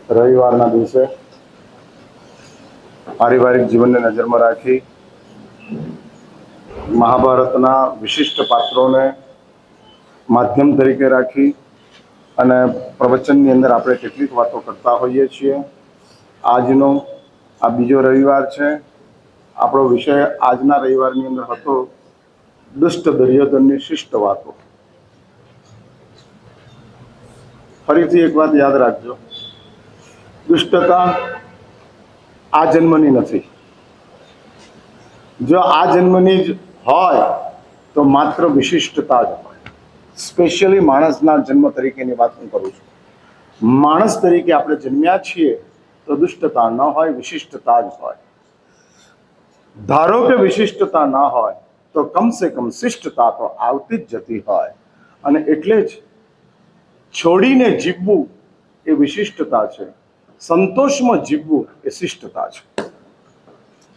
રવિવારના દિવસે પારિવારિક જીવનને નજરમાં રાખી મહાભારતના વિશિષ્ટ પાત્રોને માધ્યમ તરીકે રાખી અને પ્રવચનની અંદર આપણે કેટલીક વાતો કરતા હોઈએ છીએ. આજનો આ બીજો રવિવાર છે. આપણો વિષય આજના રવિવારની અંદર હતો દુષ્ટ દુર્યોધનની શિષ્ટ વાતો. ફરીથી એક વાત યાદ રાખજો, દુષ્ટતા આ જન્મની નથી. જો આ જન્મની જ હોય તો માત્ર વિશિષ્ટતા જ હોય. સ્પેશિયલી માણસના જન્મ તરીકેની વાત હું કરું છું. માણસ તરીકે આપણે જન્મ્યા છીએ તો દુષ્ટતા ન હોય, વિશિષ્ટતા જ હોય. ધારો કે વિશિષ્ટતા ના હોય તો કમસે કમ શિષ્ટતા તો આવતી જ જતી હોય. અને એટલે જ છોડીને જીવવું એ વિશિષ્ટતા છે, સંતોષમાં જીવવું એ શિષ્ટતા છે.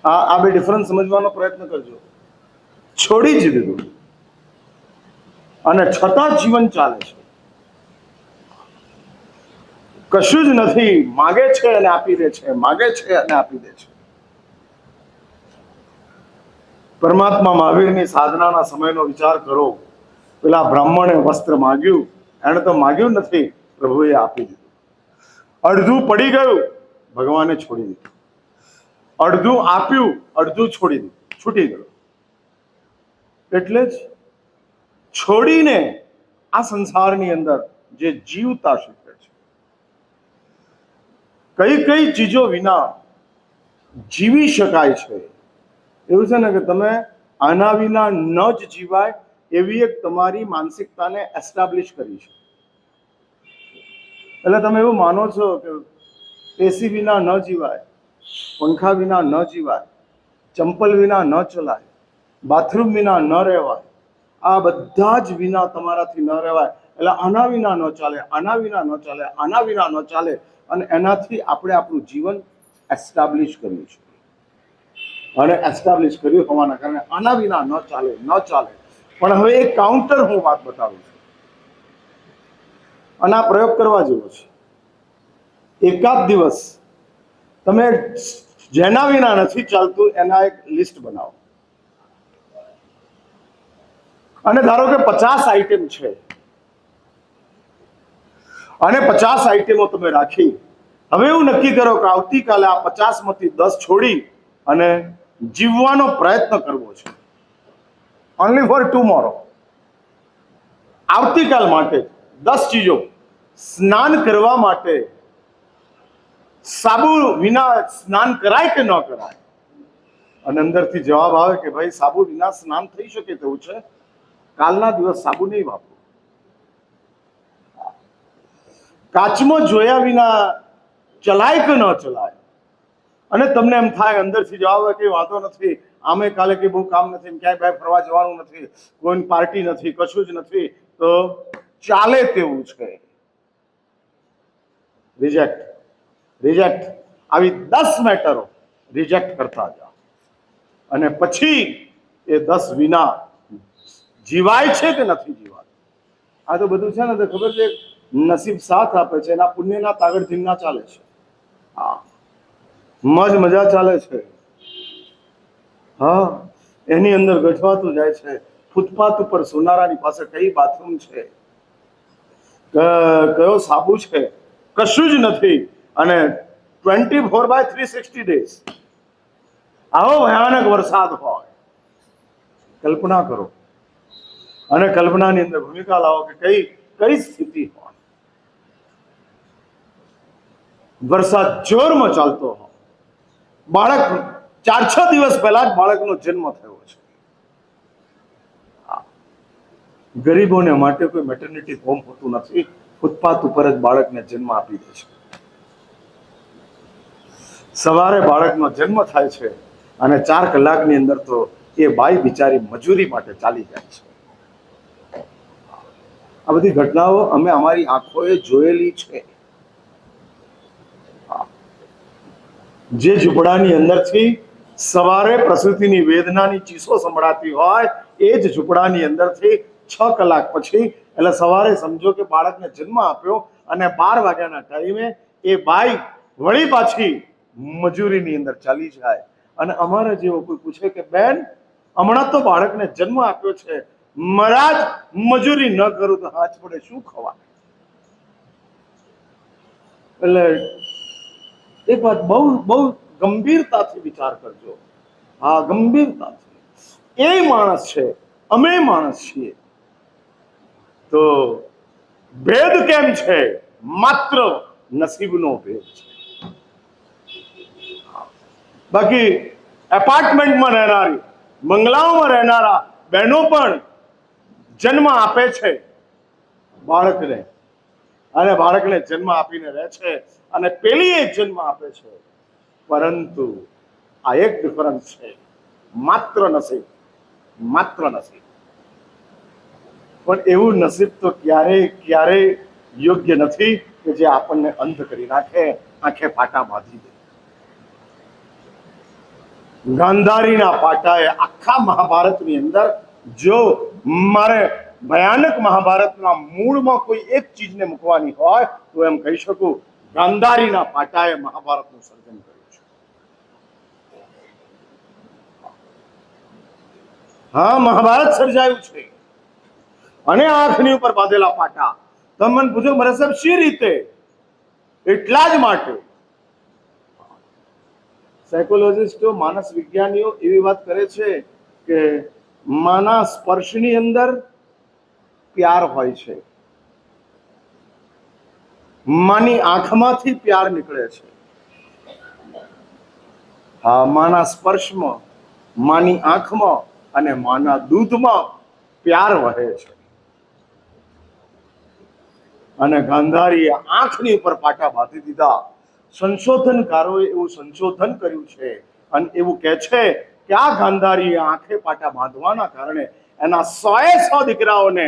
આ બે ડિફરન્સ સમજવાનો પ્રયત્ન કરજો. છોડી જ દીધું અને છતાં જીવન ચાલે છે, કશું જ નથી, માગે છે અને આપી દે છે, માગે છે અને આપી દે છે. પરમાત્મા મહાવીરની સાધનાના સમયનો વિચાર કરો. પેલા બ્રાહ્મણે વસ્ત્ર માગ્યું, એણે તો માગ્યું નથી, પ્રભુએ આપી દીધું. અડધું પડી ગયું, ભગવાને છોડી દીધું. અડધું આપ્યું, અડધું છોડી દીધું, છૂટી ગયું. એટલે જ છોડીને આ સંસારની અંદર જે જીવતા શીખે છે, કઈ કઈ ચીજો વિના જીવી શકાય છે. એવું છે ને કે તમે આના વિના ન જ જીવાય એવી એક તમારી માનસિકતાને એસ્ટાબ્લિશ કરી છે. એટલે તમે એવું માનો છો કે એસી વિના ન જીવાય, પંખા વિના ન જીવાય, ચંપલ વિના ન ચલાય, બાથરૂમ વિના ન રહેવાય, આ બધા જ વિના તમારાથી ન રહેવાય. એટલે આના વિના ન ચાલે, આના વિના ન ચાલે, આના વિના ન ચાલે. અને એનાથી આપણે આપણું જીવન એસ્ટાબ્લિશ કર્યું છે. અને એસ્ટાબ્લિશ કર્યું હોવાના કારણે આના વિના ન ચાલે, ન ચાલે. પણ હવે એક કાઉન્ટર હું વાત બતાવું છું અને આ પ્રયોગ કરવા જેવો છે. એકાદ દિવસ તમે જેના વિના નથી ચાલતું એના એક લિસ્ટ બનાવો અને ધારો કે 50 આઈટમ છે અને 50 આઈટમો તમે રાખી. હવે એવું નક્કી કરો કે આવતીકાલે આ 50 માંથી 10 છોડી અને જીવવાનો પ્રયત્ન કરવો છે. Only for tomorrow. આવતીકાલ માટે 10 ચીજો. સ્નાન કરવા માટે સાબુ વિના સ્નાન કરાય કે ન કરાય? અને અંદરથી જવાબ આવે કે ભાઈ સાબુ વિના સ્નાન થઈ શકે તેવું છે, કાલના દિવસ સાબુ નહીં વાપરો. કાચમાં જોયા વિના ચલાય કે ન ચલાય? અને તમને એમ થાય અંદરથી જવાબ આવે કે વાંધો નથી, આમે કાલે કંઈ બહુ કામ નથી, ક્યાંય બહાર ફરવા જવાનું નથી, કોઈ પાર્ટી નથી, કશું જ નથી, તો ચાલે તેવું છે. Reject, reject. આવી 10 મેટરો રિજેક્ટ કરતા જાઓ અને પછી એ 10 વિના જીવાય છે કે નથી જીવાય. આ તો બધું છે ને તો ખબર છે, નસીબ સાથ આપે છે, એના પુણ્યના તાગડધીન ના ચાલે છે. હા, મજા ચાલે છે. હા, એની અંદર ગઠવાતું જાય છે. ફૂટપાથ ઉપર સોનારાની પાસે કઈ બાથરૂમ છે, કયો સાબુ છે, કશું જ નથી. અને 24/360 ડેઝ આવો ભયાનક વરસાદ હોય. કલ્પના કરો અને કલ્પનાની અંદર ભૂમિકા લાવો કે કઈ સ્થિતિ હોય. વરસાદ જોરમાં ચાલતો હોય, બાળક 4-6 દિવસ પહેલા જ બાળકનો જન્મ થયો છે. ગરીબોને માટે કોઈ મેટર્નિટી હોમ હોતું નથી, ફૂટપાથ ઉપર જ બાળકને જન્મ આપી દે છે. સવારે બાળકનો જન્મ થાય છે અને 4 કલાકની અંદર તો એ બાઈ બિચારી મજૂરી માટે ચાલી જાય છે. આ બધી ઘટનાઓ અમે અમારી આંખોએ જોયેલી છે. જે ઝૂંપડાની અંદરથી સવારે પ્રસૂતિની વેદનાની ચીસો સંભળાતી હોય, એ જ ઝૂંપડાની અંદરથી 6 કલાક પછી, એટલે સવારે સમજો કે બાળકને જન્મ આપ્યો અને 12 વાગ્યાના ટાઈમે એ બાઈ વળી પાછી મજૂરીની અંદર ચાલી જાય. અને અમારા જેવો કોઈ પૂછે કે બેન, હમણાં તો બાળકને જન્મ આપ્યો છે, મહારાજ મજૂરી ન કરું તો હાથ પડે શું ખવા? એટલે એક વાત બહુ બહુ ગંભીરતાથી વિચાર કરજો. હા, ગંભીરતાથી. એ માણસ છે, અમે માણસ છીએ. તો ભેદ કેમ છે? માત્ર નસીબનો ભેદ છે. બાકી એપાર્ટમેન્ટમાં રહેનારી, બંગલાઓમાં રહેનારા બહેનો પણ જન્મ આપે છે બાળકને, અને બાળકને જન્મ આપીને રહે છે, અને પેલી એ જન્મ આપે છે. પરંતુ આ એક ડિફરન્સ છે, માત્ર નસીબ. પણ એવું નસીબ તો ક્યારેય યોગ્ય નથી કે જે આપણને અંધ કરી નાખે, આંખે પાટા બાંધી દે. ગાંધારીના પાટાએ આખા મહાભારતની અંદર, જો મારે ભયાનક મહાભારતના મૂળમાં કોઈ એક ચીજને મૂકવાની હોય તો એમ કહી શકું, ગાંધારીના પાટાએ મહાભારતનું સર્જન કર્યું છે. હા, મહાભારત સર્જાયું છે. અને આંખની ઉપર બાંધેલા પાટા. તમે મને પૂછો, મારે સાહેબ શી રીતે? એટલા જ માટે સાયકોલોજીસ્ટો, માનસ વિજ્ઞાનીઓ એવી વાત કરે છે કે માના સ્પર્શની અંદર પ્યાર હોય છે, માની આંખમાંથી પ્યાર નીકળે છે. હા, માના સ્પર્શમાં, માની આંખમાં અને માના દૂધમાં પ્યાર વહે છે. અને ગાંધારીએ આંખની ઉપર પાટા બાંધી દીધા. સંશોધનકારોએ એવું સંશોધન કર્યું છે અને એવું કહે છે કે આ ગાંધારીએ આંખે પાટા બાંધવાના કારણે એના 100 દીકરાઓને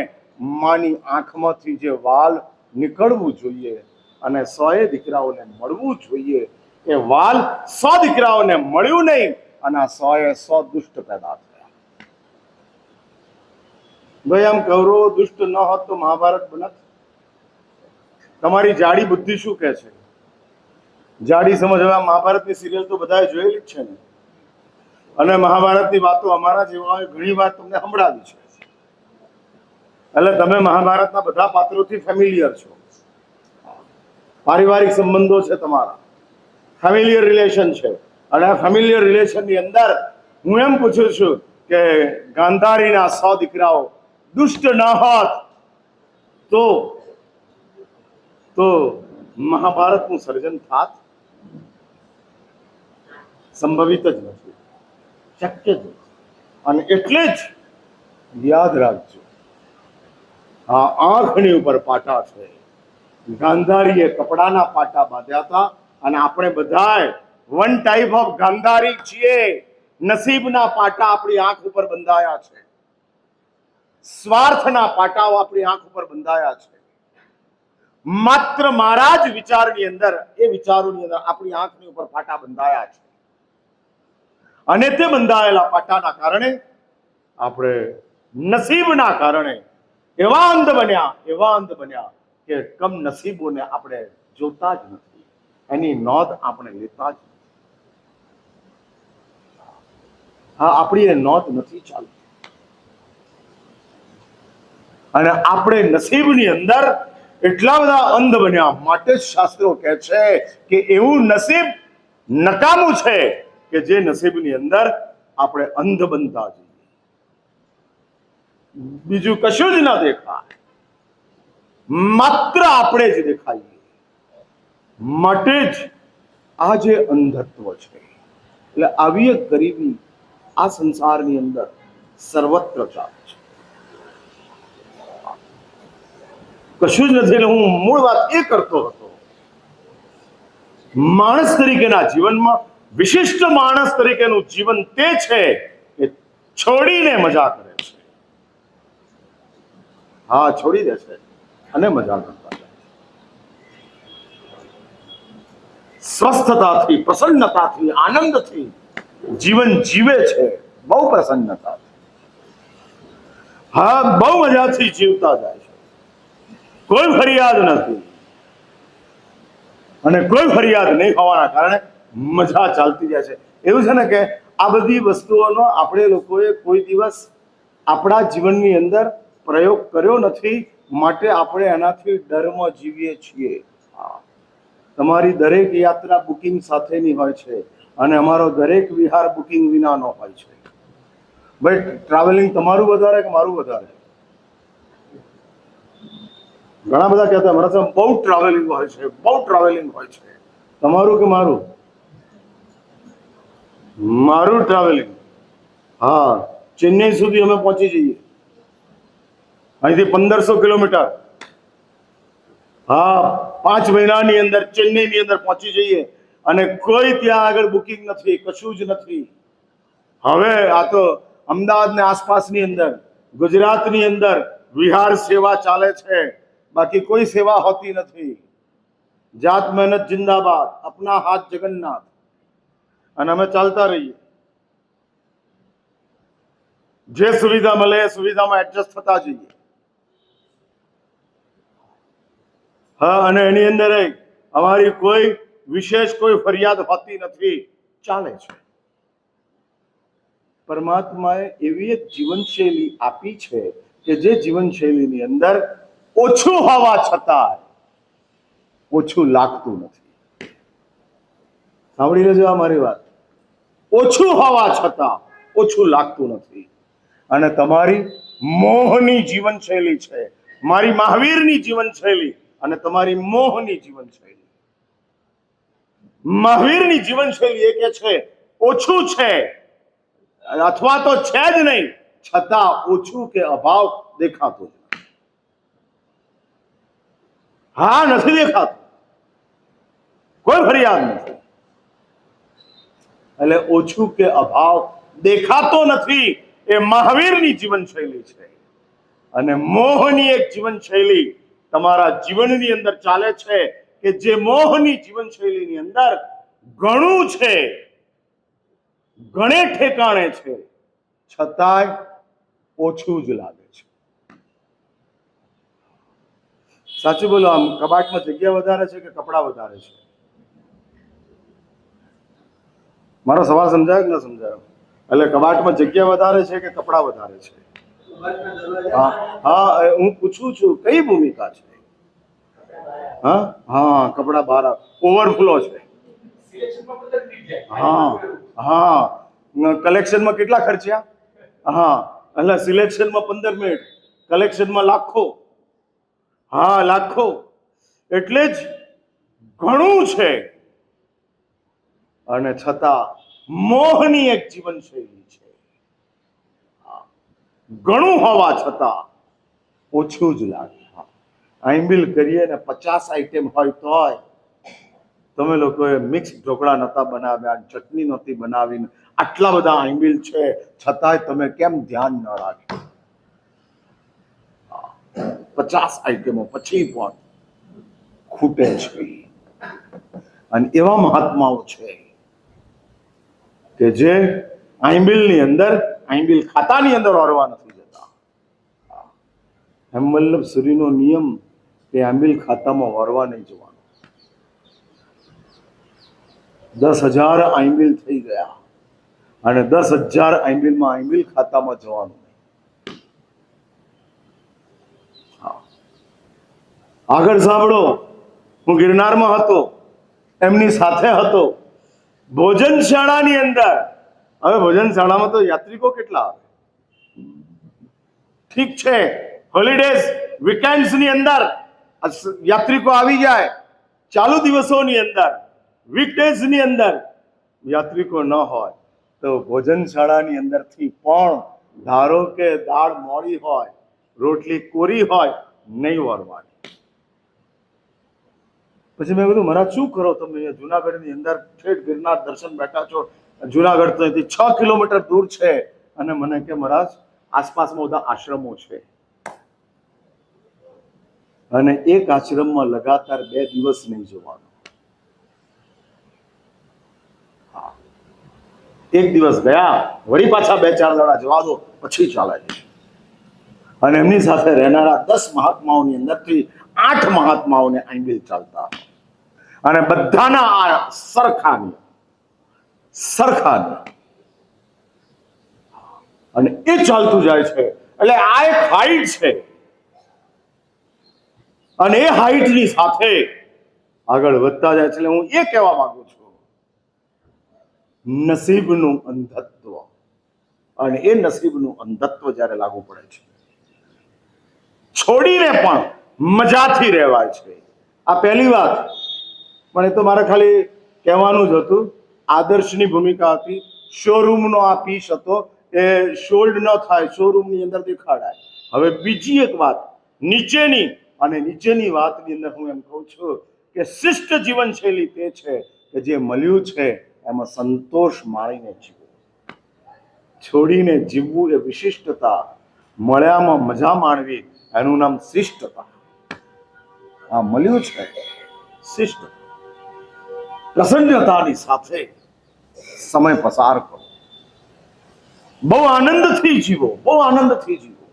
માની આંખમાંથી જે વાલ નીકળવું જોઈએ અને 100 દીકરાઓને મળવું જોઈએ, એ વાલ 100 દીકરાઓને મળ્યું નહીં, અને આ 100 દુષ્ટ પેદા થયા. ભાઈ, આમ કૌરવો દુષ્ટ ન હોત તો મહાભારત બનત? તમારી જાડી બુદ્ધિ શું કહે છે? જાડી સમજવા મહાભારતની સિરિયલ તો બધાએ જોયેલી જ છે ને, અને મહાભારતની વાતો અમારા જેવાઓએ ઘણી વાર તમને સંભળાવી છે. એટલે તમે મહાભારતના બધા પાત્રોથી ફેમિલિયર છો. પારિવારિક સંબંધો છે તમારા, ફેમિલિયર રિલેશન છે. અને આ ફેમિલિયર રિલેશનની અંદર હું એમ પૂછું છું કે ગાંધારીના 100 દીકરાઓ દુષ્ટ ન હોત તો મહાભારતનું સર્જન થાત? સંભવિત જ નથી, શક્ય જ નથી. અને એટલે જ યાદ રાખજો, આ આંખની ઉપર પાટા છે. ગાંધારીએ કપડાના પાટા બાંધ્યા હતા, અને આપણે બધાએ વન ટાઈપ ઓફ ગાંધારી છીએ. નસીબના પાટા આપણી આંખ ઉપર બંધાયા છે, સ્વાર્થના પાટાઓ આપણી આંખ ઉપર બંધાયા છે. માત્ર મારા જ વિચારની અંદર, એ વિચારોની અંદર આપણી આંખની ઉપર પાટા બંધાયા છે. અને તે બંધાયેલા પાટાના કારણે આપણે નસીબના કારણે એવા અંધ બન્યા કે કમ નસીબોને આપણે જોતા જ નથી, એની નોંધ આપણે લેતા જ નથી. હા, આપણી એ નોંધ નથી ચાલતી. અને આપણે નસીબની અંદર એટલા બધા અંધ બન્યા, માટે જ શાસ્ત્રો કહે છે કે એવું નસીબ નકામું છે કે જે નસીબની અંદર આપણે અંધ બનતા જઈએ, બીજું કશું જ ન દેખાય, માત્ર આપણે જ દેખાઈએ. માટે જ આ જે અંધત્વ છે, એટલે આવી એક ગરીબી આ સંસારની અંદર સર્વત્ર ચાલે છે. કશું જ નથી. હું મૂળ વાત એ કરતો હતો, માણસ તરીકેના જીવનમાં વિશિષ્ટ માણસ તરીકેનું જીવન તે છે કે છોડીને મજા કરે છે. હા, છોડી દે છે અને મજા કરતા જાય. સ્વસ્થતાથી, પ્રસન્નતાથી, આનંદથી જીવન જીવે છે, બહુ પ્રસન્નતાથી. હા, બહુ મજાથી જીવતા જાય છે, કોઈ ફરિયાદ નથી. અને કોઈ ફરિયાદ નહીં હોવાના કારણે મજા ચાલતી જાય છે. એવું છે ને કે આ બધી વસ્તુઓનો આપણે લોકોએ કોઈ દિવસ આપણા જીવનની અંદર પ્રયોગ કર્યો નથી, માટે આપણે એનાથી ડરમાં જીવીએ છીએ. તમારી દરેક યાત્રા બુકિંગ સાથેની હોય છે અને અમારો દરેક વિહાર બુકિંગ વિનાનો હોય છે. ભાઈ, ટ્રાવેલિંગ તમારું વધારે કે મારું વધારે? ઘણા બધા કહેતા મારા સાહેબ બહુ ટ્રાવેલિંગ હોય છે, બહુ ટ્રાવેલિંગ હોય છે. તમારું કે મારું? મારું ટ્રાવેલિંગ. હા, ચેન્નઈ સુધી અમે પહોંચી જઈએ, અહીંથી 1500 કિલોમીટર. હા, 5 મહિનાની અંદર ચેન્નઈની અંદર પહોંચી જઈએ અને કોઈ ત્યાં આગળ બુકિંગ નથી, કશું જ નથી. હવે આ તો અમદાવાદ ને આસપાસની અંદર, ગુજરાતની અંદર વિહાર સેવા ચાલે છે, બાકી કોઈ સેવા હોતી નથી. જાત મહેનત જિંદાબાદ, અપના હાથ જગન્નાથ. અને અમે ચાલતા રહીએ, જે સુવિધા મળે એ સુવિધામાં એડજસ્ટ થતા જઈએ. હા, અને એની અંદર અમારી કોઈ વિશેષ કોઈ ફરિયાદ હોતી નથી, ચાલે છે. પરમાત્માએ એવી એક જીવનશૈલી આપી છે કે જે જીવનશૈલીની અંદર ઓછું હોવા છતાં ઓછું લાગતું નથી. સાંભળી લેજો આ મારી વાત. ઓછું હોવા છતાં ઓછું લાગતું નથી. અને તમારી મોહની જીવનશૈલી છે, મારી મહાવીરની જીવનશૈલી અને તમારી મોહની જીવનશૈલી. મહાવીરની જીવનશૈલી એ કે છે ઓછું છે અથવા તો છે જ નહીં, છતાં ઓછું કે અભાવ દેખાતો જ નથી. હા, નથી દેખાતું, કોઈ ફરિયાદ નથી. એટલે ઓછું કે અભાવ દેખાતો નથી એ મહાવીરની જીવનશૈલી છે. અને મોહની એક જીવનશૈલી તમારા જીવનની અંદર ચાલે છે કે જે મોહની જીવનશૈલીની અંદર ઘણું છે, ઘણે ઠેકાણે છે, છતાંય ઓછું જ લાગે છે. સાચું બોલો, આમ કબાટમાં જગ્યા વધારે છે કે કપડા વધારે છે? મારો સવાલ સમજાયો કે ન સમજાયો? એટલે કબાટમાં જગ્યા વધારે છે કે કપડા વધારે છે? હા હા, હું પૂછું છું કઈ ભૂમિકા છે? હા હા, કપડા બહાર ઓવરફ્લો છે. હા હા, કલેક્શનમાં કેટલા ખર્ચ્યા? હા, એટલે સિલેક્શનમાં 15 મિનિટ, કલેક્શનમાં લાખો. હા, લાખો. એટલે જ ઘણું છે અને છતાં મોહની એક જીવનશૈલી છે. ઘણું હોવા છતાં ઓછું જ લાગે. આઈમ્બિલ કરીએ ને 50 આઈટમ હોય તોય તમે લોકોએ મિક્સ ઢોકળા નહોતા બનાવ્યા, ચટણી નહોતી બનાવી, આટલા બધા આઈમ્બિલ છે છતાંય તમે કેમ ધ્યાન ન રાખ્યું? 50 આઈટમો પછી પણ ખૂટે છે. અને એવા મહાત્માઓ છે કે જે આઈમ્બિલની અંદર, આઈમ્બિલ ખાતાની અંદર ઓરવા નથી જતા. હેમવલ્લભ સુરીનો નિયમ કે આઈમ્બિલ ખાતામાં ઓરવા નહીં જવાનું. 10,000 આઈમ્બિલ થઈ ગયા અને 10,000 આઈમ્બિલમાં આઈમ્બિલ ખાતામાં જવાનું. આગળ સાંભળો, હું ગિરનારમાં હતો, એમની સાથે હતો, ભોજનશાળાની અંદર. હવે ભોજનશાળામાં તો યાત્રિકો કેટલા આવે? ઠીક છે, હોલિડેઝ વીકેન્ડ્સ ની અંદર યાત્રિકો આવી જાય, ચાલુ દિવસોની અંદર, વીકડેઝ ની અંદર યાત્રિકો ન હોય તો ભોજનશાળાની અંદરથી પણ ધારો કે દાળ મોડી હોય, રોટલી કોરી હોય, નહીં વરવાની. પછી મેં કીધું મહારાજ શું કરો તમે જુનાગઢની અંદર ઠેઠ ગિરનાર દર્શન બેઠા છો, જુનાગઢ તો અહીંથી 6 કિલોમીટર દૂર છે, અને મને કે મહારાજ આસપાસમાં બધા આશ્રમો છે અને એક આશ્રમમાં લગાતાર 2 દિવસ નહીં જવાનું. એક દિવસ ગયા, વળી પાછા 2-4 દાડા જવા દો, પછી ચાલે છે. અને એમની સાથે રહેનારા 10 મહાત્માઓની અંદરથી 8 મહાત્માઓને આઈમ્બિલ ચાલતા. અને બધાના આ સરખા નિયમ. અને એ ચાલતું જાય છે. એટલે આ એક હાઈટ છે, અને એ હાઈટની સાથે આગળ વધતા જાય છે. એટલે હું એ કહેવા માંગુ છું, નસીબનું અંધત્વ. અને એ નસીબનું અંધત્વ જ્યારે લાગુ પડે છે, છોડીને પણ મજાથી રહેવાય છે. આ પહેલી વાત. પણ એ તો મારે ખાલી કહેવાનું જ હતું. આદર્શની ભૂમિકા હતી. શોરૂમનો આ પીસ હતો, એ શોલ્ડ ન થાય, શોરૂમની અંદર દેખાડાય. હવે બીજી એક વાત નીચેની, અને નીચેની વાતની અંદર હું એમ કહું છું કે શિષ્ટ જીવનશૈલી તે છે કે જે મળ્યું છે એમાં સંતોષ માણીને જીવવું. છોડીને જીવવું એ વિશિષ્ટતા, મળ્યામાં મજા માણવી એનું નામ શિષ્ટતા. આ મળ્યું છે શિષ્ટ. પ્રસન્નતાની સાથે સમય પસાર કરો, બહુ આનંદથી જીવો, બહુ આનંદથી જીવો.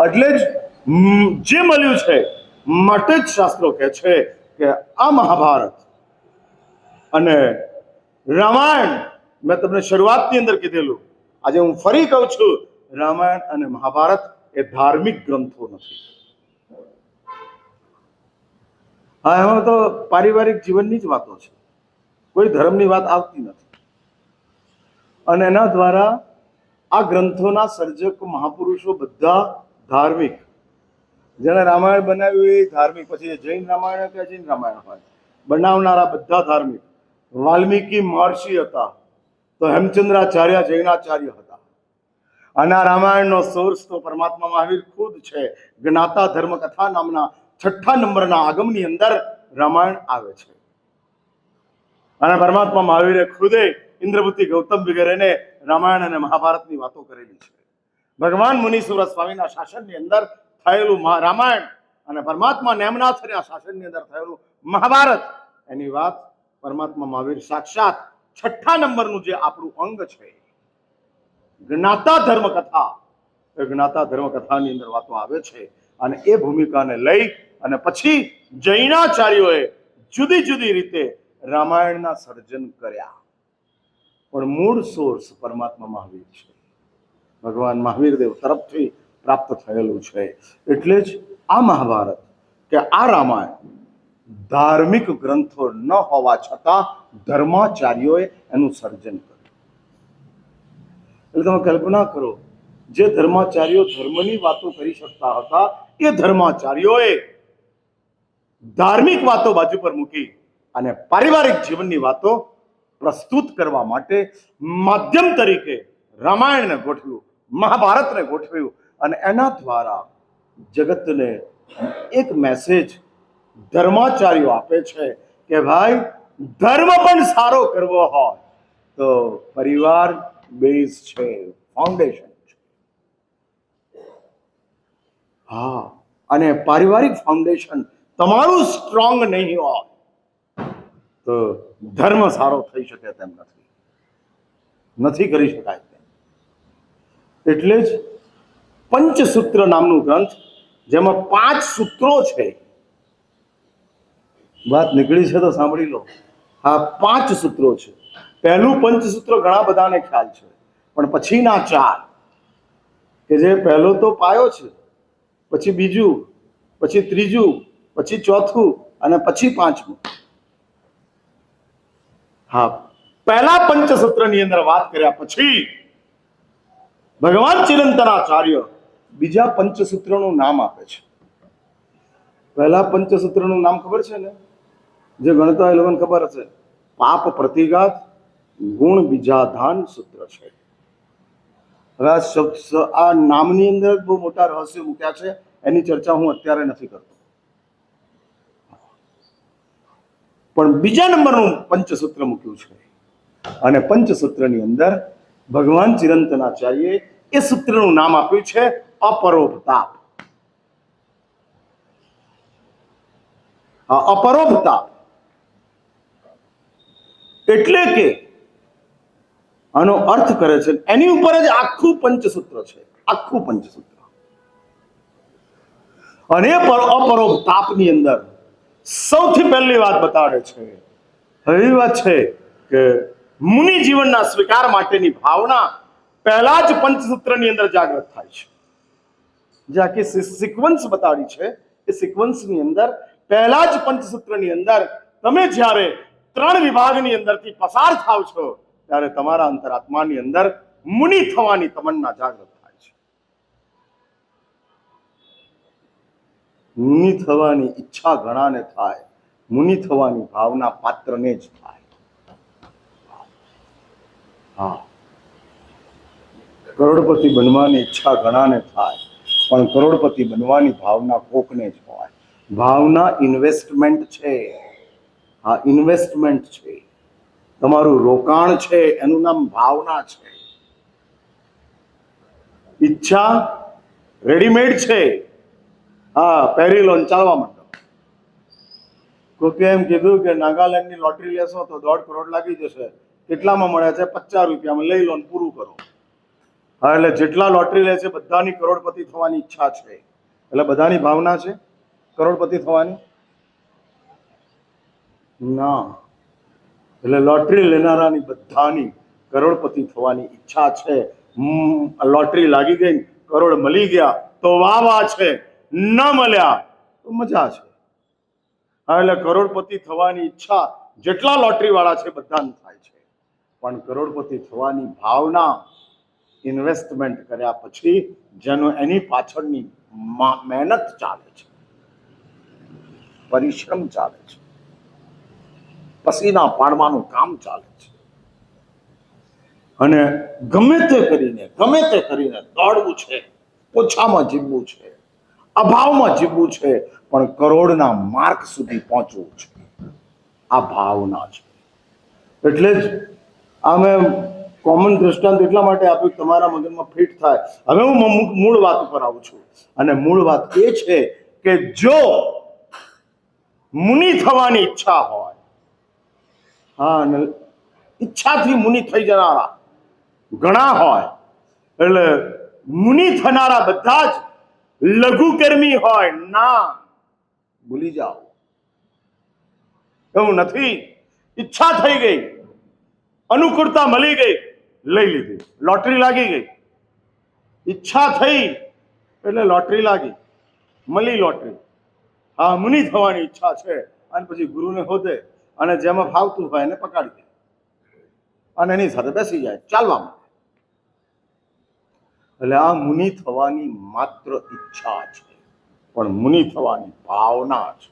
એટલે જ જે મળ્યું છે માટે જ શાસ્ત્રો કહે છે કે આ મહાભારત અને રામાયણ, મેં તમને શરૂઆતની અંદર કીધેલું, આજે હું ફરી કહું છું, રામાયણ અને મહાભારત એ ધાર્મિક ગ્રંથો નથી. હા, એમાં તો પારિવારિક જીવનની જ વાતો છે, કોઈ ધર્મની વાત આવતી નથી. અને એના દ્વારા આ ગ્રંથોના સર્જક મહાપુરુષો બધા ધાર્મિક. જેણે રામાયણ બનાવ્યું એ ધાર્મિક, પછી જૈન રામાયણ કે જૈન રામાયણ હોય, બનાવનારા બધા ધાર્મિક. વાલ્મીકી મહર્ષિ હતા, તો હેમચંદ્રાચાર્ય જૈનાચાર્ય હતા. અને આ રામાયણનો સોર્સ તો પરમાત્મા મહાવીર ખુદ છે. જ્ઞાતા ધર્મ કથા નામના 6ઠ્ઠા નંબરના આગમની અંદર રામાયણ આવે છે. અને પરમાત્મા મહાવીરે ખુદે ઇન્દ્રપુત્રી ગૌતમ વગેરેને રામાયણ અને મહાભારતની વાતો કરેલી છે. ભગવાન મુનીશ્વર સ્વામીના શાસનની અંદર થયેલું રામાયણ અને પરમાત્મા નેમનાથના શાસનની અંદર થયેલું મહાભારત, એની વાત પરમાત્મા મહાવીર સાક્ષાત 6ઠ્ઠા નંબરનું જે આપણું અંગ છે, જ્ઞાતા ધર્મ કથા, એ જ્ઞાતા ધર્મ કથાની અંદર વાતો આવે છે. અને એ ભૂમિકાને લઈ અને પછી જૈનાચાર્યોએ જુદી જુદી રીતે રામાયણના સર્જન કર્યા. પણ મૂળ સોર્સ પરમાત્મા મહાવીર છે, ભગવાન મહાવીરદેવ તરફથી પ્રાપ્ત થયેલું છે. એટલે જ આ મહાભારત કે આ રામાયણ ધાર્મિક ગ્રંથો ન હોવા છતાં ધર્માચાર્યોએ એનું સર્જન કર્યું. એટલે તમે કલ્પના કરો, જે ધર્માચાર્યો ધર્મની વાતો કરી શકતા હતા, એ ધર્માચાર્યોએ ધાર્મિક વાતો બાજુ પર મૂકી અને પારિવારિક જીવનની વાતો પ્રસ્તુત કરવા માટે માધ્યમ તરીકે રામાયણને ગોઠવ્યું, મહાભારતને ગોઠવ્યું. અને એના દ્વારા જગતને એક મેસેજ ધર્માચાર્યો આપે છે કે ભાઈ, ધર્મ પણ સારો કરવો હોય તો પરિવાર બેઝ છે, ફાઉન્ડેશન છે. હા, અને પારિવારિક ફાઉન્ડેશન તમારું સ્ટ્રોંગ નહીં હોય તો ધર્મ સારો થઈ શકે તેમ નથી કરી શકાય તેમ. એટલે જ પંચસૂત્ર નામનું ગ્રંથ, જેમાં 5 સૂત્રો છે. વાત નીકળી છે તો સાંભળી લો. આ 5 સૂત્રો છે. પહેલું પંચસૂત્ર ઘણા બધાને ખ્યાલ છે, પણ પછીના 4 કે જે પહેલો તો પાયો છે, પછી બીજું, પછી ત્રીજું, પછી ચોથું અને પછી 5મું. હા, પહેલા પંચસૂત્રની અંદર વાત કર્યા પછી ભગવાન ચિરંતનાચાર્ય બીજા પંચસૂત્રનું નામ આપે છે. પહેલા પંચસૂત્રનું નામ ખબર છે ને? જે ગણતા એ લોકોને ખબર હશે. પાપ પ્રતિઘાત ગુણ બીજાધાન સૂત્ર છે. હવે આ નામની અંદર બહુ મોટા રહસ્યો મૂક્યા છે, એની ચર્ચા હું અત્યારે નથી કરતો. પણ બીજા નંબરનું પંચસૂત્ર મૂક્યું છે. અને પંચસૂત્રની અંદર ભગવાન ચિરંતનાચાર્યએ એ સૂત્રનું નામ આપ્યું છે અપરોપતાપ. અપરોપતાપ એટલે કે આનો અર્થ કરે છે, એની ઉપર જ આખું પંચસૂત્ર છે, આખું પંચસૂત્ર. અને અપરોપતાપની અંદર સૌથી પહેલી વાત બતાડે છે એવી વાત છે કે મુનિ જીવનના સ્વીકાર માટેની ભાવના પહેલા જ પંચસૂત્રની અંદર જાગૃત થાય છે. જે આખી સિક્વન્સ બતાડી છે એ સિક્વન્સની અંદર પહેલા જ પંચસૂત્રની અંદર તમે જ્યારે 3 વિભાગની અંદરથી પસાર થાવ છો ત્યારે તમારા અંતરાત્માની અંદર મુનિ થવાની તમન્ના જાગૃત થાય છે. મુનિ થવાની ઈચ્છા ઘણાને થાય, મુનિ થવાની ભાવના પાત્રને જ થાય. હા, કરોડપતિ બનવાની ઈચ્છા ઘણાને થાય, પણ કરોડપતિ બનવાની ભાવના કોકને જ હોય. ભાવના ઇન્વેસ્ટમેન્ટ છે. હા, ઇન્વેસ્ટમેન્ટ છે. તમારું રોકાણ છે, એનું નામ ભાવના છે. ઈચ્છા રેડીમેડ છે. હા, પહેરી લો ચાલવા માંડો. કોકે એમ કીધું કે નાગાલેન્ડની લોટરી લેશો તો 1.5 કરોડ લાગી જશે. કેટલામાં મળે છે? 50 રૂપિયામાં લઈ લો ને પૂરું કરો. હા, એટલે જેટલા લોટરી લે છે બધાની કરોડપતિ થવાની ઈચ્છા છે. એટલે બધાની ભાવના છે કરોડપતિ થવાની? ના. એટલે લોટરી લેનારાની બધાની કરોડપતિ થવાની ઈચ્છા છે. લોટરી લાગી ગઈ, કરોડ મળી ગયા તો વાહ વાહ છે, ન મળ્યા તો મજા છે. હા, એટલે કરોડપતિ થવાની ઈચ્છા જેટલા લોટરી વાળા છે બધાને થાય છે, પણ કરોડપતિ થવાની ભાવના ઇન્વેસ્ટમેન્ટ કર્યા પછી જેનો એની પાછળની મહેનત ચાલે છે, પરિશ્રમ ચાલે છે, પસીના પાડવાનું કામ ચાલે છે, અને ગમે તે કરીને દોડવું છે, ઓછામાં જીવવું છે, અભાવમાં જીવવું છે, પણ કરોડના માર્ક સુધી પહોંચવું છે. આ ભાવના છે. એટલે જ અમે કોમન દ્રષ્ટાંત એટલા માટે આપ્યું તમારા મગજમાં ફિટ થાય. હવે હું મૂળ વાત ઉપર આવું છું, અને મૂળ વાત એ છે કે જો મુનિ થવાની ઈચ્છા હોય, હા, અને ઈચ્છાથી મુનિ થઈ જનારા ઘણા હોય, એટલે મુનિ થનારા બધા જ લઘુકર્મી હોય. ના, ભૂલી જાઓ, એવું નથી. ઈચ્છા થઈ ગઈ, અનુકૂળતા મળી ગઈ, લઈ લીધી. લોટરી લાગી ગઈ, ઈચ્છા થઈ એટલે લોટરી લાગી, મળી લોટરી. હા, મુનિ થવાની ઈચ્છા છે, અને પછી ગુરુને હોદે અને જેમાં ફાવતું હોય એને પકડી દે અને એની સાથે બેસી જાય ચાલવામાં. એટલે આ મુનિ થવાની માત્ર ઈચ્છા છે, પણ મુનિ થવાની ભાવના છે.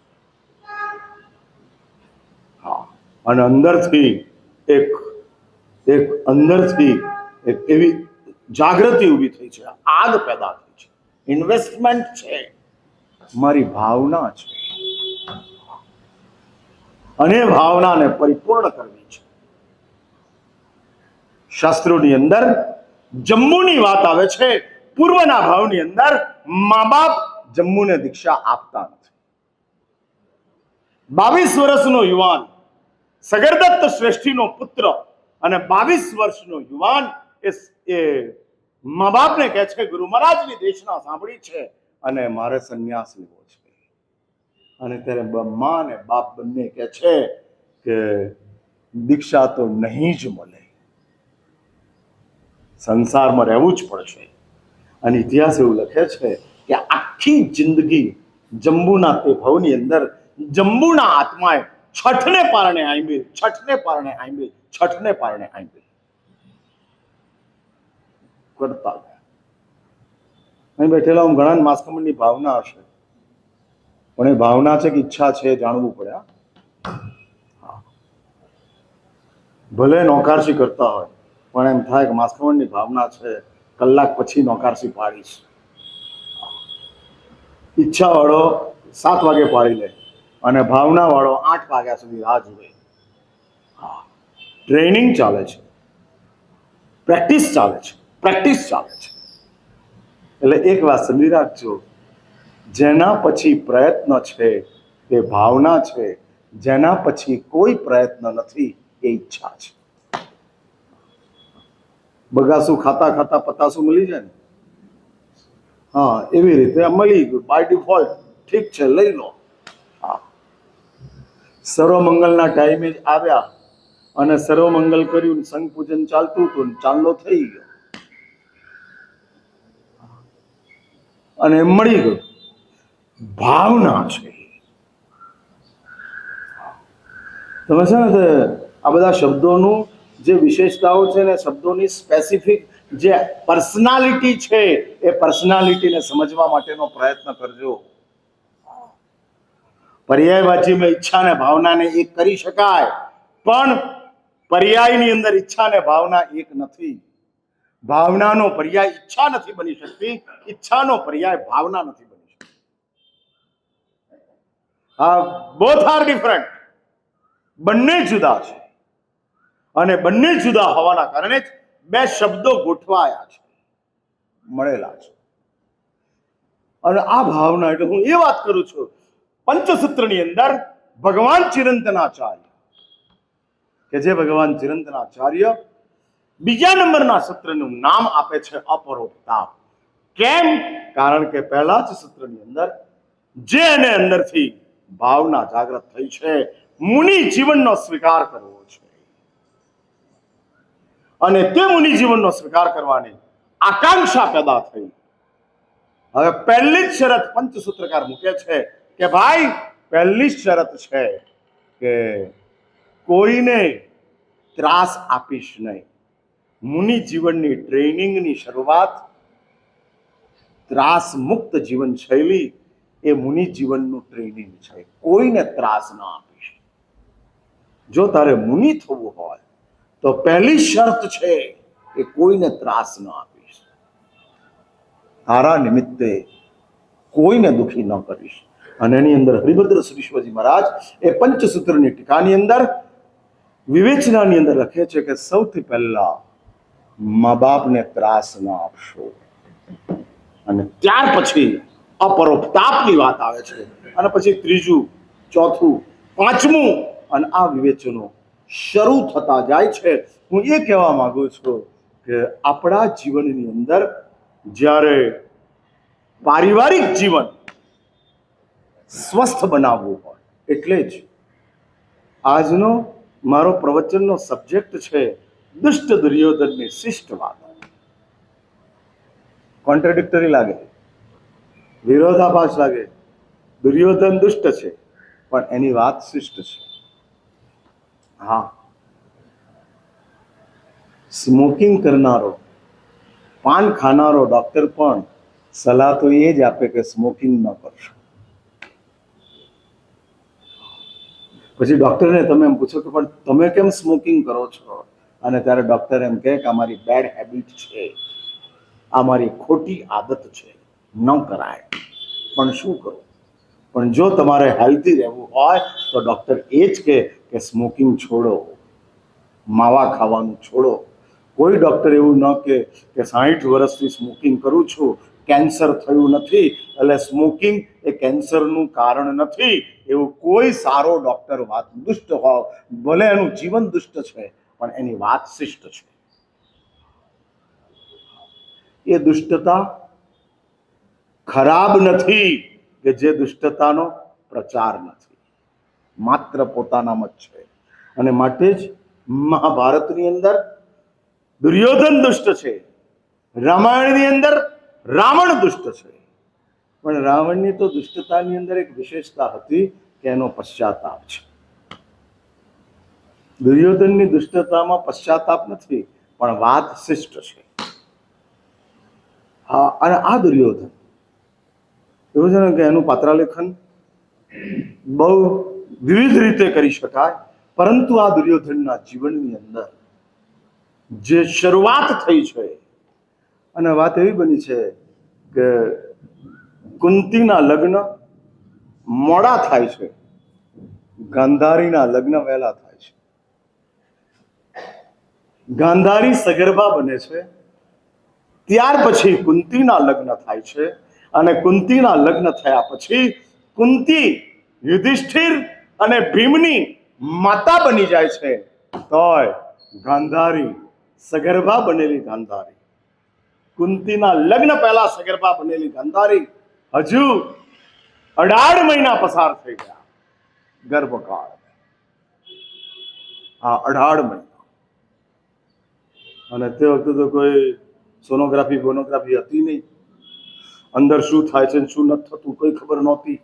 હા, અને અંદરથી એક એવી જાગૃતિ ઊભી થઈ છે, આગ પેદા થઈ છે. ઇન્વેસ્ટમેન્ટ છે, મારી ભાવના છે, અને ભાવનાને પરિપૂર્ણ કરવી છે. શાસ્ત્રોની અંદર જમ્મુની વાત આવે છે. પૂર્વના ભાવની અંદર મા બાપ જમ્મુને દીક્ષા આપતા નથી. 22 વર્ષનો યુવાન સગરદત્ત શ્રેષ્ઠીનો પુત્ર અને 22 વર્ષનો યુવાન એ મા બાપને કહે છે ગુરુ મહારાજની દેશના સાંભળી છે અને મારે સંન્યાસ લેવો છે. અને ત્યારે મા અને બાપ બંને કહે છે કે દીક્ષા તો નહીં જ મળે, સંસારમાં રહેવું જ પડશે. અને ઇતિહાસ એવું લખે છે કે આખી જિંદગી જંબુના તે ભવની અંદર જંબુના આત્માએ છઠને પારણે આંબી કરતા ગયા. અહીં બેઠેલા હું ઘણા માસ્કમની ભાવના હશે, પણ એ ભાવના છે કે ઈચ્છા છે જાણવું પડે. ભલે નોકારસી કરતા હોય પણ એમ થાય કે માસ્કમની ભાવના છે, કલાક પછી નોકારસી પાડીશ. ઈચ્છા વાળો 7 વાગે પાડી લે અને ભાવના વાળો 8 વાગ્યા સુધી રાહ જુએ. ટ્રેનિંગ ચાલે છે, પ્રેક્ટિસ ચાલે છે. એટલે એક વાત સમજી રાખજો, જેના પછી પ્રયત્ન છે તે ભાવના છે, જેના પછી કોઈ પ્રયત્ન નથી એ ઈચ્છા છે. બગાસું ખાતા ખાતા પતાસું મળી જાય ને, હા, એવી રીતે મળી ગયું બાય ડિફોલ્ટ. ઠીક છે, લઈ લો. હા, સર્વમંગલના ટાઈમે જ આવ્યા અને સર્વમંગલ કર્યું, સંઘ પૂજન ચાલતું હતું, ચાંદલો થઈ ગયો અને મળી ગયું. ભાવના છે. તમે છે ને આ બધા શબ્દોનું જે વિશેષતાઓ છે ને, શબ્દોની સ્પેસિફિક જે પર્સનાલિટી છે, એ પર્સનાલિટીને સમજવા માટેનો પ્રયત્ન કરજો. પર્યાયવાચીમાં ઈચ્છા ને ભાવનાને એક કરી શકાય, પણ પર્યાયની અંદર ઈચ્છા ને ભાવના એક નથી. ભાવનાનો પર્યાય ઈચ્છા નથી બની શકતી, ઈચ્છાનો પર્યાય ભાવના નથી બની શકતી. Both are different. બંને જુદા છે અને બંને જુદા હોવાના કારણે જ બે શબ્દો ગોઠવાયા છે, મળેલા છે. અને આ ભાવના એટલે હું એ વાત કરું છું, પંચસૂત્રની અંદર ભગવાન ચિરંતનાચાર્ય કે જે ભગવાન ચિરંતનાચાર્ય બીજા નંબરના સૂત્રનું નામ આપે છે અપરોપતાપ. કેમ? કારણ કે પહેલા જ સૂત્રની અંદર જે એને અંદરથી ભાવના જાગૃત થઈ છે, મુનિ જીવનનો સ્વીકાર કરવો છે અને તે મુનિ જીવનનો સ્વીકાર કરવાની આકાંક્ષા પેદા થઈ. હવે પહેલી જ શરત પંચસૂત્રકાર મૂકે છે કે ભાઈ, પહેલી શરત છે કે કોઈને ત્રાસ આપીશ નહીં. મુનિ જીવનની ટ્રેનિંગની શરૂઆત ત્રાસ મુક્ત જીવન શૈલી એ મુનિ જીવનનું ટ્રેનિંગ છે. કોઈને ત્રાસ ન આપીશ. જો તારે મુનિ થવું હોય તો પહેલી શરત છે કે કોઈને ત્રાસ ન આપીશ, તારા નિમિત્તે કોઈને દુખી ન કરીશ. અને એની અંદર હરિભદ્ર શ્રીશ્વરજી મહારાજ એ પંચસૂત્રની ટીકાની અંદર વિવેચનાની અંદર લખે છે કે સૌથી પહેલા મા બાપને ત્રાસ ન આપશો, અને ત્યાર પછી અપરોપતાપની વાત આવે છે, અને પછી ત્રીજું, ચોથું, પાંચમું, અને આ વિવેચનો શરૂ થતા જાય છે. હું એ કહેવા માંગુ છું કે આપણા જીવનની અંદર જ્યારે પારિવારિક જીવન સ્વસ્થ બનાવવું હોય, એટલે જ આજનો મારો પ્રવચનનો સબ્જેક્ટ છે દુષ્ટ દુર્યોધનની શિષ્ટ વાત. કોન્ટ્રાડિક્ટરી લાગે, વિરોધાભાસ લાગે. દુર્યોધન દુષ્ટ છે પણ એની વાત શિષ્ટ છે. હા, સ્મોકિંગ કરનારો, પાન ખાનારો ડોક્ટર પણ સલાહ તો એ જ આપે કે સ્મોકિંગ ન કરશો. પછી ડોક્ટરને તમે એમ પૂછો કે પણ તમે કેમ સ્મોકિંગ કરો છો, અને ત્યારે ડોક્ટર એમ કહે કે અમારી બેડ હેબિટ છે, આ મારી ખોટી આદત છે, ન કરાય. પણ શું કરું? પણ જો તમારે હેલ્ધી રહેવું હોય તો ડોક્ટર એ જ કહે કે સ્મોકિંગ છોડો, માવા ખાવાનું છોડો. કોઈ ડોક્ટર એવું ન કહે કે 60 વર્ષથી સ્મોકિંગ કરું છું, કેન્સર થયું નથી એટલે સ્મોકિંગ એ કેન્સરનું કારણ નથી. એવું કોઈ સારો ડોક્ટર વાત દુષ્ટ હોય, ભલે એનું જીવન દુષ્ટ છે પણ એની વાત શિષ્ટ છે. એ દુષ્ટતા ખરાબ નથી કે જે દુષ્ટતાનો પ્રચાર નથી, માત્ર પોતાનામાં જ છે. અને માટે જ મહાભારતની અંદર દુર્યોધન દુષ્ટ છે, રામાયણની અંદર રાવણ દુષ્ટ છે. પણ રાવણની તો દુષ્ટતાની અંદર એક વિશેષતા હતી કે એનો પશ્ચાતાપ છે. દુર્યોધનની દુષ્ટતામાં પશ્ચાતાપ નથી, પણ વાત શિષ્ટ છે. હા, અને આ દુર્યોધન એવું છે ને કે એનું પાત્રાલેખન બહુ વિવિધ રીતે કરી શકાય, પરંતુ આ દુર્યોધનના જીવનની અંદર જે શરૂઆત થઈ છે, અને વાત એવી બની છે કે કુંતીના લગ્ન મોડા થાય છે, ગાંધારીના લગ્ન વહેલા થાય છે. ગાંધારી સગર્ભા બને છે, ત્યાર પછી કુંતીના લગ્ન થાય છે, અને કુંતીના લગ્ન થયા પછી કુંતી યુધિષ્ઠિર અને ભીમની માતા બની જાય છે. તોય ગાંધારી સગર્ભા બનેલી ગાંધારી, કુંતીના લગ્ન પહેલા સગર્ભા બનેલી ગાંધારી હજુ 18 મહિના પસાર થઈ ગયા ગર્ભકાળ. આ 18 મહિના. અને તે વખતે તો કોઈ સોનોગ્રાફી બોનોગ્રાફી હતી નહીં. અંદર શું થાય છે શું નથી થતું કોઈ ખબર નહોતી,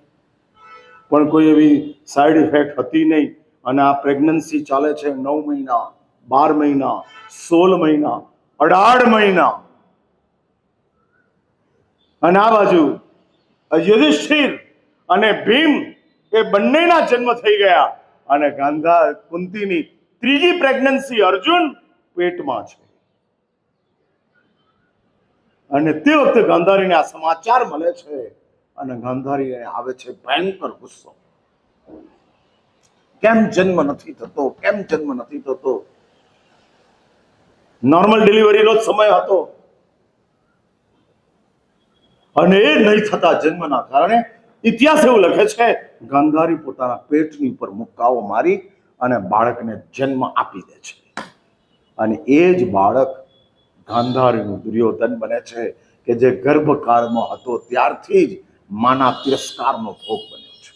પણ કોઈ એવી સાઈડ ઇફેક્ટ હતી નહીં. અને આ પ્રેગ્નન્સી ચાલે છે 9 મહિના, 12 મહિના, 16 મહિના, 18 મહિના. અને આ બાજુ યુધિષ્ઠિર અને ભીમ એ બંનેના જન્મ થઈ ગયા. અને કુંતીની ત્રીજી પ્રેગ્નન્સી અર્જુન પેટમાં છે. અને તે વખતે ગાંધારીને આ સમાચાર મળે છે અને ગાંધારીને આવે છે ભયંકર ગુસ્સો. કેમ જન્મ નથી થતો, કેમ જન્મ નથી થતો? નોર્મલ ડિલિવરીનો જ સમય હતો અને એ નહીં થતા જન્મના કારણે ઇતિહાસ એવું લખે છે ગાંધારી પોતાના પેટની ઉપર મુક્કાઓ મારી અને બાળકને જન્મ આપી દે છે. અને એ જ બાળક ગાંધારીનું દુર્યોધન બને છે કે જે ગર્ભકાળમાં હતો ત્યારથી જ માના તિરસ્કારનો ભોગ બન્યો છે.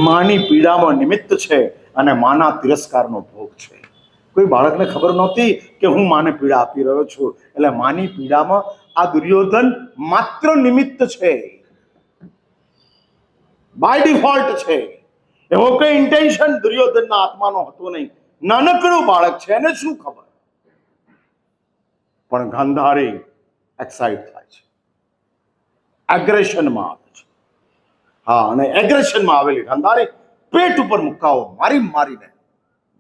માની પીડામાં નિમિત્ત છે અને માના તિરસ્કારનો ભોગ છે. કોઈ બાળકને ખબર નહોતી કે હું માને પીડા આપી રહ્યો છું, એટલે માની પીડામાં આ દુર્યોધન માત્ર નિમિત્ત છે, બાય ડિફોલ્ટ છે. એવો કોઈ ઇન્ટેન્શન દુર્યોધનના આત્માનો હતો નહીં. નાનકડું બાળક છે, એને શું ખબર? પણ ગાંધારી એક્સાઇટ થાય છે, એગ્રેશનમાં આવે છે. હા, અને એગ્રેશનમાં આવેલી ગાંધારી પેટ ઉપર મુક્કાઓ મારીને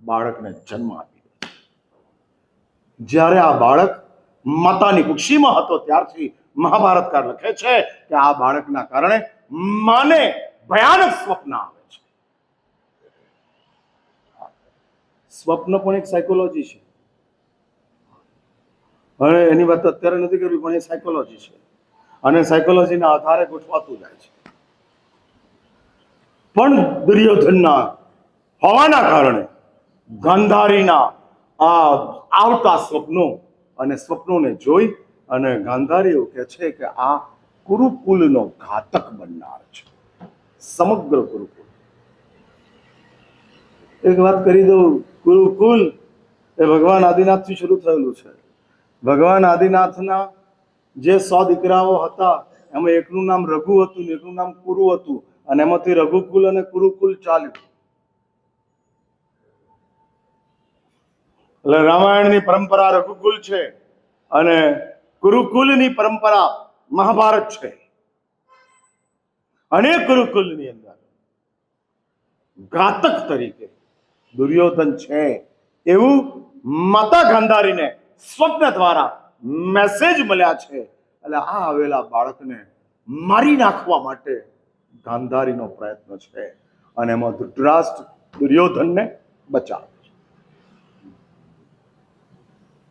બાળકને જન્મ આપી દે. જ્યારે આ બાળક માતાની કુક્ષીમાં હતો ત્યારથી મહાભારતકાર લખે છે કે આ બાળકના કારણે માને ભયાનક સ્વપ્ન આવે છે. સ્વપ્ન પણ એક સાયકોલોજી છે, હવે એની વાત અત્યારે નથી કરવી, પણ એ સાયકોલોજી છે અને સાયકોલોજીના આધારે ગોઠવાતું જાય છે. પણ દુર્યોધનના હોવાના કારણે ગાંધારીના આ આવતા સ્વપ્નો અને સ્વપ્નોને જોઈ અને ગાંધારી એવું કહે છે કે આ કુરુકુલનો ઘાતક બનનાર છે, સમગ્ર કુરુકુલ. એક વાત કરી દઉં, કુરુકુલ એ ભગવાન આદિનાથથી શરૂ થયેલું છે. ભગવાન આદિનાથના જે 100 દીકરાઓ હતા એમાં એકનું નામ રઘુ હતું ને એકનું નામ કુરુ હતું, અને એમાંથી રઘુકુલ અને કુરુકુલ ચાલ્યું. એટલે રામાયણની પરંપરા રઘુકુલ છે અને કુરુકુલની પરંપરા મહાભારત છે. અને કુરુકુલની અંદર ઘાતક તરીકે દુર્યોધન છે એવું માતા ગાંધારીને સ્વપ્ન દ્વારા મેસેજ મળ્યા છે. એટલે આ આવેલા બાળકને મારી નાખવા માટે ગાંધારીનો પ્રયત્ન છે અને એમાં ધૃતરાષ્ટ્ર દુર્યોધનને બચાવે છે.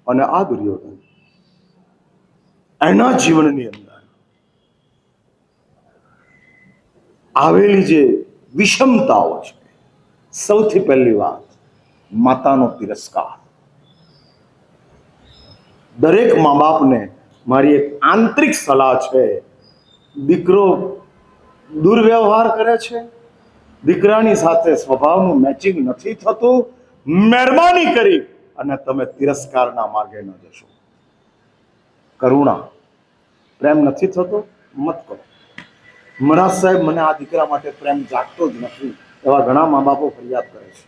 અને આ દુર્યોધન એના જીવનની અંદર આવેલી જે વિષમતાઓ છે, સૌથી પહેલી વાત માતાનો તિરસ્કાર. દરેક મા બાપને મારી એક આંતરિક સલાહ છે, દીકરો દુર્વ્યવહાર કરે છે, દીકરાની સાથે સ્વભાવનું મેચિંગ નથી થતું, મહેરબાની કરી અને તમે તિરસ્કારના માર્ગે ન જશો. કરુણા, પ્રેમ નથી થતો, મત કરો. મહારાજ સાહેબ, મને આ દીકરા માટે પ્રેમ જાગતો જ નથી, એવા ઘણા મા બાપો ફરિયાદ કરે છે.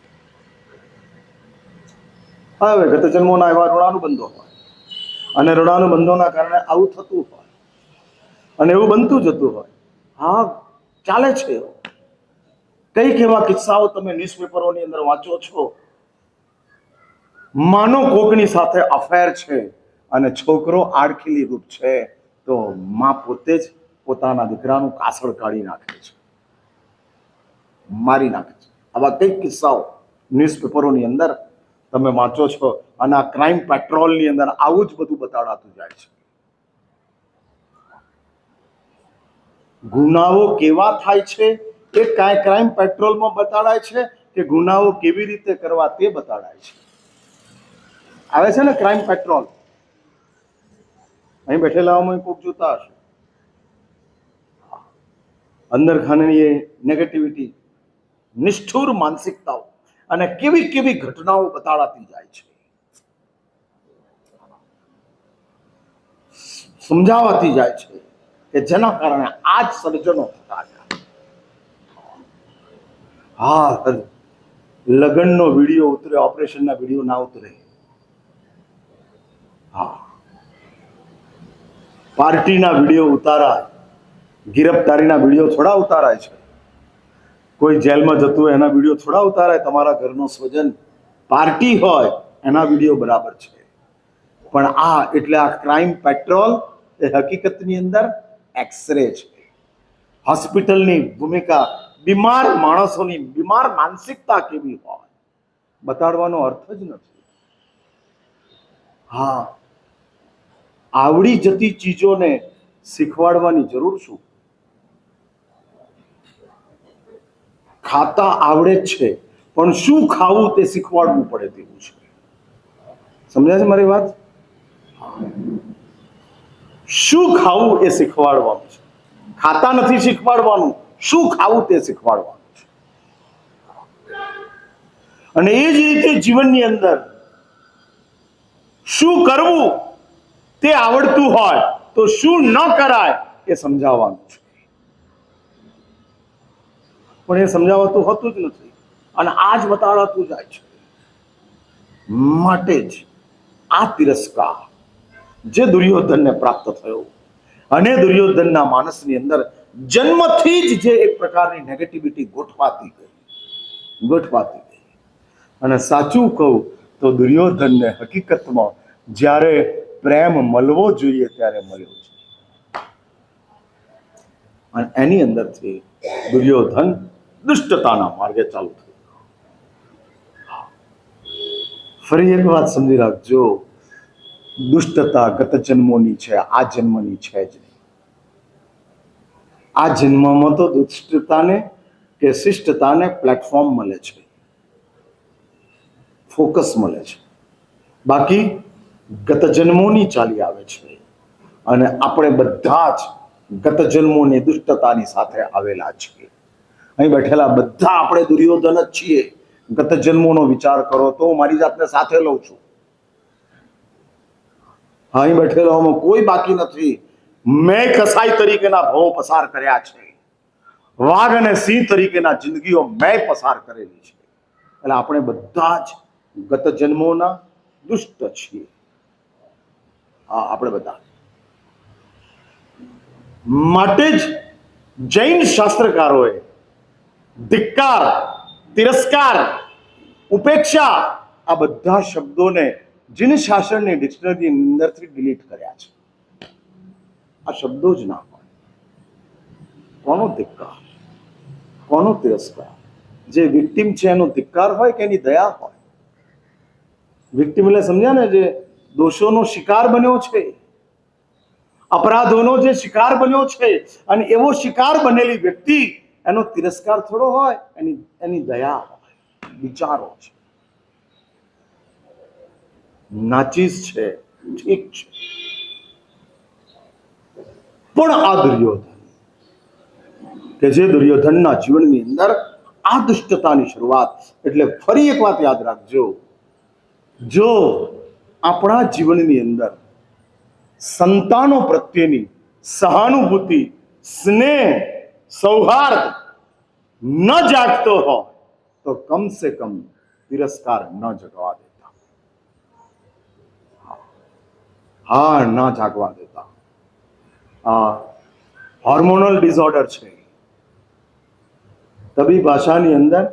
હવે ગત જન્મોના એવા ઋણાનુબંધો હોય અને ઋણાનુબંધોના કારણે આવું થતું હોય અને એવું બનતું જતું હોય. હા, ચાલે છે. કઈક એવા કિસ્સાઓ તમે ન્યૂઝપેપરોની અંદર વાંચો છો, માનો કોકની સાથે અફેર છે અને છોકરો આડખીલી રૂપ છે તો માં પોતે જ પોતાના દીકરાનું કાસળ કાઢી નાખે છે, મારી નાખે છે. આવા કઈક કિસ્સાઓ ન્યૂઝપેપરોની અંદર તમે વાંચો છો અને આ ક્રાઇમ પેટ્રોલની અંદર આવું જ બધું બતાડાતું જાય છે. ગુનાઓ કેવા થાય છે એ ક્રાઇમ પેટ્રોલમાં બતાડાય છે કે ગુનાઓ કેવી રીતે કરવા તે બતાડાય છે. આવે છે ને ક્રાઇમ પેટ્રોલ, અહીં બેઠેલાઓમાં કોક જોતા હશે. અંદર ખાની નેગેટિવિટી, નિષ્ઠુર માનસિકતાઓ અને કેવી કેવી ઘટનાઓ બતાડાતી જાય છે, સમજાવાતી જાય છે કે જેના કારણે આ જ સર્જનો થતા જાય. હા, લગ્નનો વિડીયો ઉતરે, ઓપરેશનના વિડીયો ના ઉતરે. હા, પાર્ટીના વિડીયો ઉતારાય, ગિરફતારીના વિડીયો થોડા ઉતારાય છે. કોઈ જેલમાં જતું હોય એના વિડીયો થોડા ઉતારાય. તમારા ઘરનો સ્વજન પાર્ટી હોય એના વિડીયો બરાબર છે, પણ આ એટલે આ ક્રાઇમ પેટ્રોલ એ હકીકતની અંદર એક્સરે છે. હોસ્પિટલની ભૂમિકા, બીમાર માણસોની બીમાર માનસિકતા કેવી હોય બતાડવાનો અર્થ જ નથી. હા, આવડી જતી ચીજોને શીખવાડવાની જરૂર શું? ખાતા આવડે જ છે, પણ શું ખાવું તે શીખવાડવું પડે તેવું છે. સમજાય છે મારી વાત? શું ખાવું એ શીખવાડવાનું છે. ખાતા નથી શીખવાડવાનું, શું ખાવું તે શીખવાડવાનું છે. અને એ જ રીતે જીવનની અંદર શું કરવું તે આવડતું હોય તો શું ન કરાય એ સમજાવવાનું છે. પણ એ સમજાવતું હોતું જ નથી અને આ જ બતાડાતું જાય છે. માટે જ આ તિરસ્કાર જે દુર્યોધનને પ્રાપ્ત થયો અને દુર્યોધનના માનસની અંદર જન્મથી જ જે એક પ્રકારની નેગેટિવિટી ગોઠવાતી ગઈ. અને સાચું કહું તો દુર્યોધનને હકીકતમાં જ્યારે પ્રેમ મળવો જોઈએ ત્યારે મળ્યો છે, અને એની અંદરથી દુર્યોધન દુષ્ટતાના માર્ગે ચાલુ થયો. ફરી એક વાત સમજી રાખજો, દુષ્ટતા ગત જન્મોની છે, આ જન્મની છે જ નહીં. આ જન્મમાં તો દુષ્ટતાને કે શિષ્ટતાને પ્લેટફોર્મ મળે છે, ફોકસ મળે છે. બાકી ગત જન્મોની ચાલી આવે છે અને આપણે બધા જ ગત જન્મોની દુષ્ટતાની સાથે આવેલા છીએ. અહીં બેઠેલા બધા આપણે દુર્યોધન જ છીએ. ગત જન્મોનો વિચાર કરો તો હું મારી જાતને સાથે લઉં છું. અહીં બેઠેલાઓમાં કોઈ બાકી નથી. મેં કસાઈ તરીકેના ભાવો પસાર કર્યા છે, વાઘ અને સિંહ તરીકેના જિંદગીઓ મેં પસાર કરેલી છે. એટલે આપણે બધા જ ગત જન્મોના દુષ્ટ છીએ. હા, આપણે બધા. માટે જ જૈન શાસ્ત્રકારોએ ધિક્કાર, તિરસ્કાર, ઉપેક્ષા આ બધા શબ્દોને જીન શાસનની ડિક્શનરીની અંદરથી ડિલીટ કર્યા છે. આ શબ્દો જ ના હોય. કોનો ધિક્કાર, કોનો તિરસ્કાર? જે વિક્ટિમ છે એનો ધિક્કાર હોય કે એની દયા હોય? વિક્ટિમ એટલે સમજ્યા ને, જે દોષોનો શિકાર બન્યો છે, અપરાધોનો જે શિકાર બન્યો છે, અને એવો શિકાર બનેલી વ્યક્તિ એનો તિરસ્કાર થોડો હોય, એની દયા હોય, વિચારો છે. નાચીસ છે, ઠીક છે, પણ આ દુર્યોધન કે જે દુર્યોધનના જીવનની અંદર આ દુષ્ટતાની શરૂઆત. એટલે ફરી એક વાત યાદ રાખજો, જો આપણા જીવનની અંદર સંતાનો પ્રત્યેની સહાનુભૂતિ, સ્નેહ, સૌહાર્દ ન જાગતો હોય તો કમ સે કમ તિરસ્કાર ન જગવા દેતા. હા, ન જાગવા દેતા. હોર્મોનલ ડિસઓર્ડર છે. તબી ભાષાની અંદર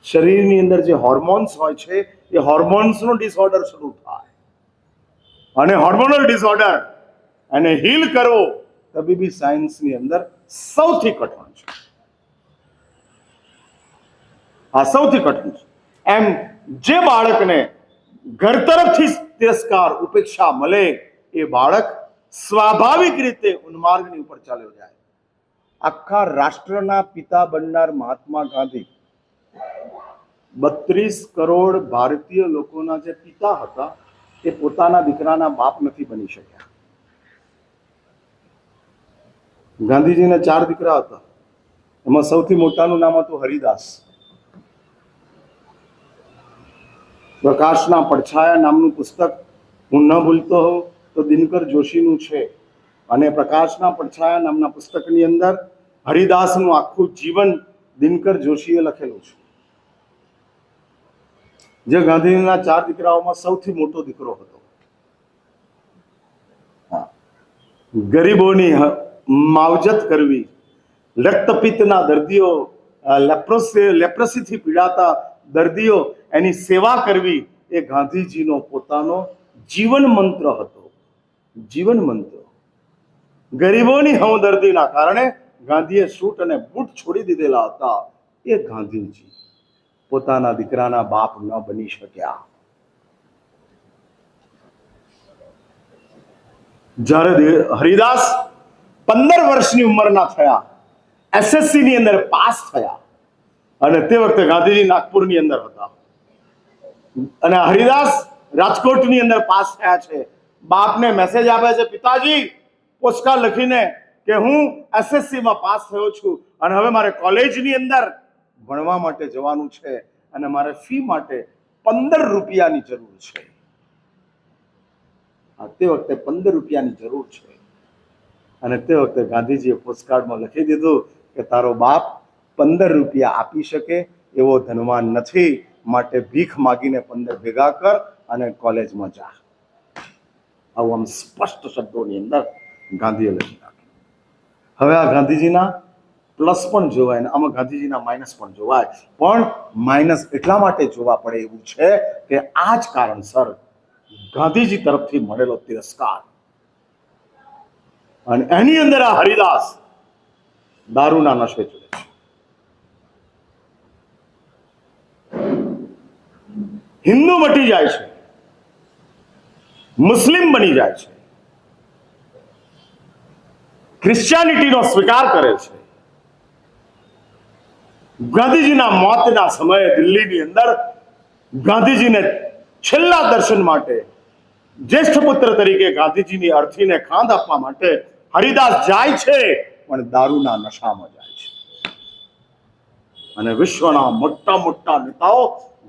શરીરની અંદર જે હોર્મોન્સ હોય છે એ હોર્મોન્સનો ડિસઓર્ડર શરૂ થાય, અને હોર્મોનલ ડિસઓર્ડર એને હીલ કરવો તબીબી સાયન્સની અંદર સૌથી કઠણ છે. આ સૌથી કઠણ છે. એમ જે બાળકને ઘર તરફથી તિરસ્કાર, ઉપેક્ષા મળે એ બાળક સ્વાભાવિક રીતે ઉન્માર્ગની ઉપર ચાલ્યો જાય. આખા રાષ્ટ્રના પિતા બનનાર મહાત્મા ગાંધી 32 કરોડ ભારતીય લોકોના જે પિતા હતા એ પોતાના દીકરાના બાપ નથી બની શક્યા. ગાંધીજીને 4 દીકરા હતા. એમાં સૌથી મોટાનું નામ હતું હરિદાસ. પ્રકાશના પડછાયા નામનું પુસ્તક હું ન ભૂલતો હોઉં તો દિનકર જોશીનું છે, અને પ્રકાશના પડછાયા નામના પુસ્તકની અંદર હરિદાસનું આખું જીવન દિનકર જોશીએ લખેલું છે. જે ગાંધીજીના 4 દીકરાઓમાં સૌથી મોટો દીકરો હતો. ગરીબોની માવજત કરવી, રક્તપિત્તના દર્દીઓ, લેપ્રસીથી પીડાતા દર્દીઓ, એની સેવા કરવી એ ગાંધીજીનો પોતાનો જીવન મંત્ર હતો. જીવન મંત્ર. ગરીબોની હમદર્દીના કારણે ગાંધીએ સૂટ અને બૂટ છોડી દીધેલા હતા. એ ગાંધીજી પોતાના દીકરાના બાપ ન બની શક્યા. જ્યારે હરિદાસ 15 વર્ષની ઉંમરના થયા, SSC ની અંદર પાસ થયા, અને તે વખતે ગાંધીજી નાગપુરની અંદર હતા, અને હરિદાસ રાજકોટની અંદર પાસ થયા છે. બાપને મેસેજ આપે છે, પિતાજી પોસ્ટકાર્ડ લખીને કે હું SSC માં પાસ થયો છું અને હવે મારે કોલેજની અંદર ભણવા માટે જવાનું છે અને મારે ફી માટે 15 રૂપિયાની જરૂર છે. તે વખતે 15 રૂપિયાની જરૂર છે, અને તે વખતે ગાંધીજીએ પોસ્ટકાર્ડમાં લખી દીધું કે તારો બાપ 15 રૂપિયા આપી શકે એવો ધનવાન નથી, માટે ભીખ માગીને 15 ભેગા કર અને કોલેજમાં જા. આવું આમ સ્પષ્ટ શબ્દોની અંદર ગાંધીએ લખી નાખ્યું. હવે આ ગાંધીજીના પ્લસ પણ જોવાય ને આમાં ગાંધીજીના માઇનસ પણ જોવાય, પણ માઇનસ એટલા માટે જોવા પડે એવું છે કે આ જ કારણસર ગાંધીજી તરફથી મળેલો તિરસ્કાર, અને એની અંદર આ હરિદાસ દારૂના નશે ચડે છે. હિન્દુ મટી જાય છે, મુસ્લિમ બની જાય છે, ક્રિશ્ચિયાનિટીનો સ્વીકાર કરે છે. ગાંધીજીના મોતના સમયે દિલ્હીની અંદર ગાંધીજીને છેલ્લા દર્શન માટે જ્યેષ્ઠ પુત્ર તરીકે ગાંધીજીની અર્થીને ખાંદ આપવા માટે હરિદાસ જાય છે, પણ દારૂના નશામાં જાય છે. અને વિશ્વના મોટા મોટા નેતાઓ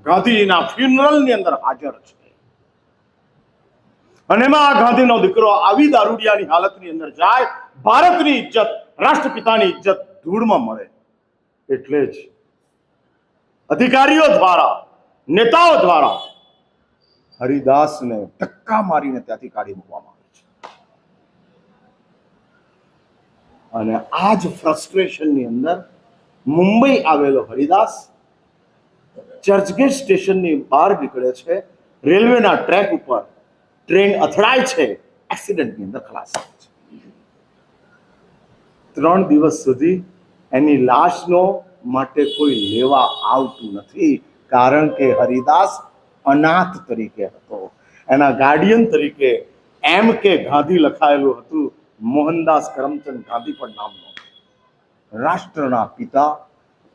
ગાંધીજીના ફ્યુનરલની અંદર હાજર છે, અને એમાં આ ગાંધીનો દીકરો આવી દારૂડિયાની હાલતની અંદર જાય, ભારતની ઇજ્જત, રાષ્ટ્રપિતાની ઇજ્જત ધૂળમાં મળે. એટલે જ અધિકારીઓ દ્વારા, નેતાઓ દ્વારા હરિદાસને ધક્કા મારીને ત્યાંથી કાઢી મૂકવામાં આવે છે. અને આ જ ફ્રસ્ટ્રેશનની અંદર મુંબઈ આવેલો હરિદાસ ચર્ચગેટ સ્ટેશનની બહાર નીકળે છે, રેલવેના ટ્રેક ઉપર ટ્રેન અથડાય છે, એક્સિડન્ટની અંદર ખલાસ થાય છે. 3 દિવસ સુધી એની લાશનો માટે કોઈ લેવા આવતું નથી, કારણ કે હરિદાસ અનાથ તરીકે હતો. એના ગાર્ડિયન તરીકે MK ગાંધી લખાયેલું હતું, મોહનદાસ કરમચંદ ગાંધી પણ નામ નહોતું. રાષ્ટ્રના પિતા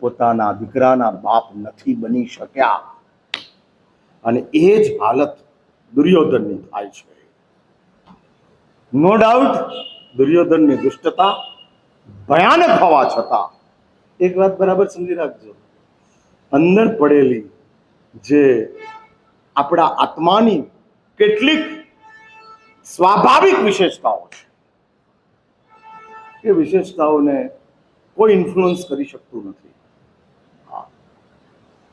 પોતાના દીકરાના બાપ નથી બની શક્યા, અને એ જ હાલત દુર્યોધનની થાય છે. નો ડાઉટ દુર્યોધનની દુષ્ટતા ભયાનક હોવા છતાં એક વાત બરાબર સમજી રાખજો, અંદર પડેલી જે આપણા આત્માની કેટલીક સ્વાભાવિક વિશેષતાઓ છે, એ વિશેષતાઓને કોઈ ઇન્ફ્લુઅન્સ કરી શકતું નથી.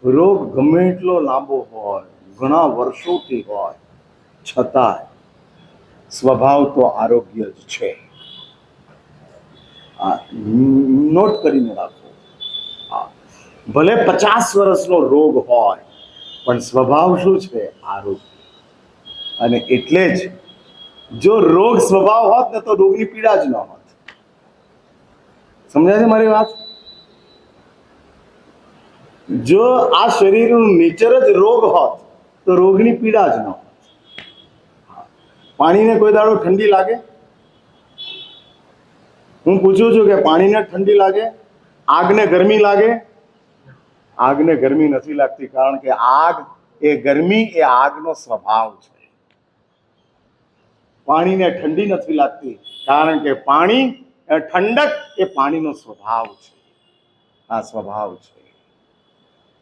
રોગ ગમે એટલો લાંબો હોય, ઘણા વર્ષોથી હોય, છતાંય સ્વભાવ તો આરોગ્ય જ છે. નોટ કરીને રાખો, ભલે 50 વર્ષનો રોગ હોય, પણ સ્વભાવ શું છે? આરોગ્ય. અને એટલે જ જો રોગ સ્વભાવ હોત ને તો રોગની પીડા જ ન હોત. સમજાય છે મારી વાત? જો આ શરીરનું નેચર જ રોગ હોત તો રોગની પીડા જ ન હોત. પાણીને કોઈ દાડો ઠંડી લાગે? હું પૂછું છું કે પાણીને ઠંડી લાગે? આગને ગરમી લાગે? આગને ગરમી નથી લાગતી, કારણ કે આગ એ ગરમી એ આગનો સ્વભાવ છે. પાણીને ઠંડી નથી લાગતી, કારણ કે પાણી ઠંડક એ પાણીનો સ્વભાવ છે. આ સ્વભાવ છે.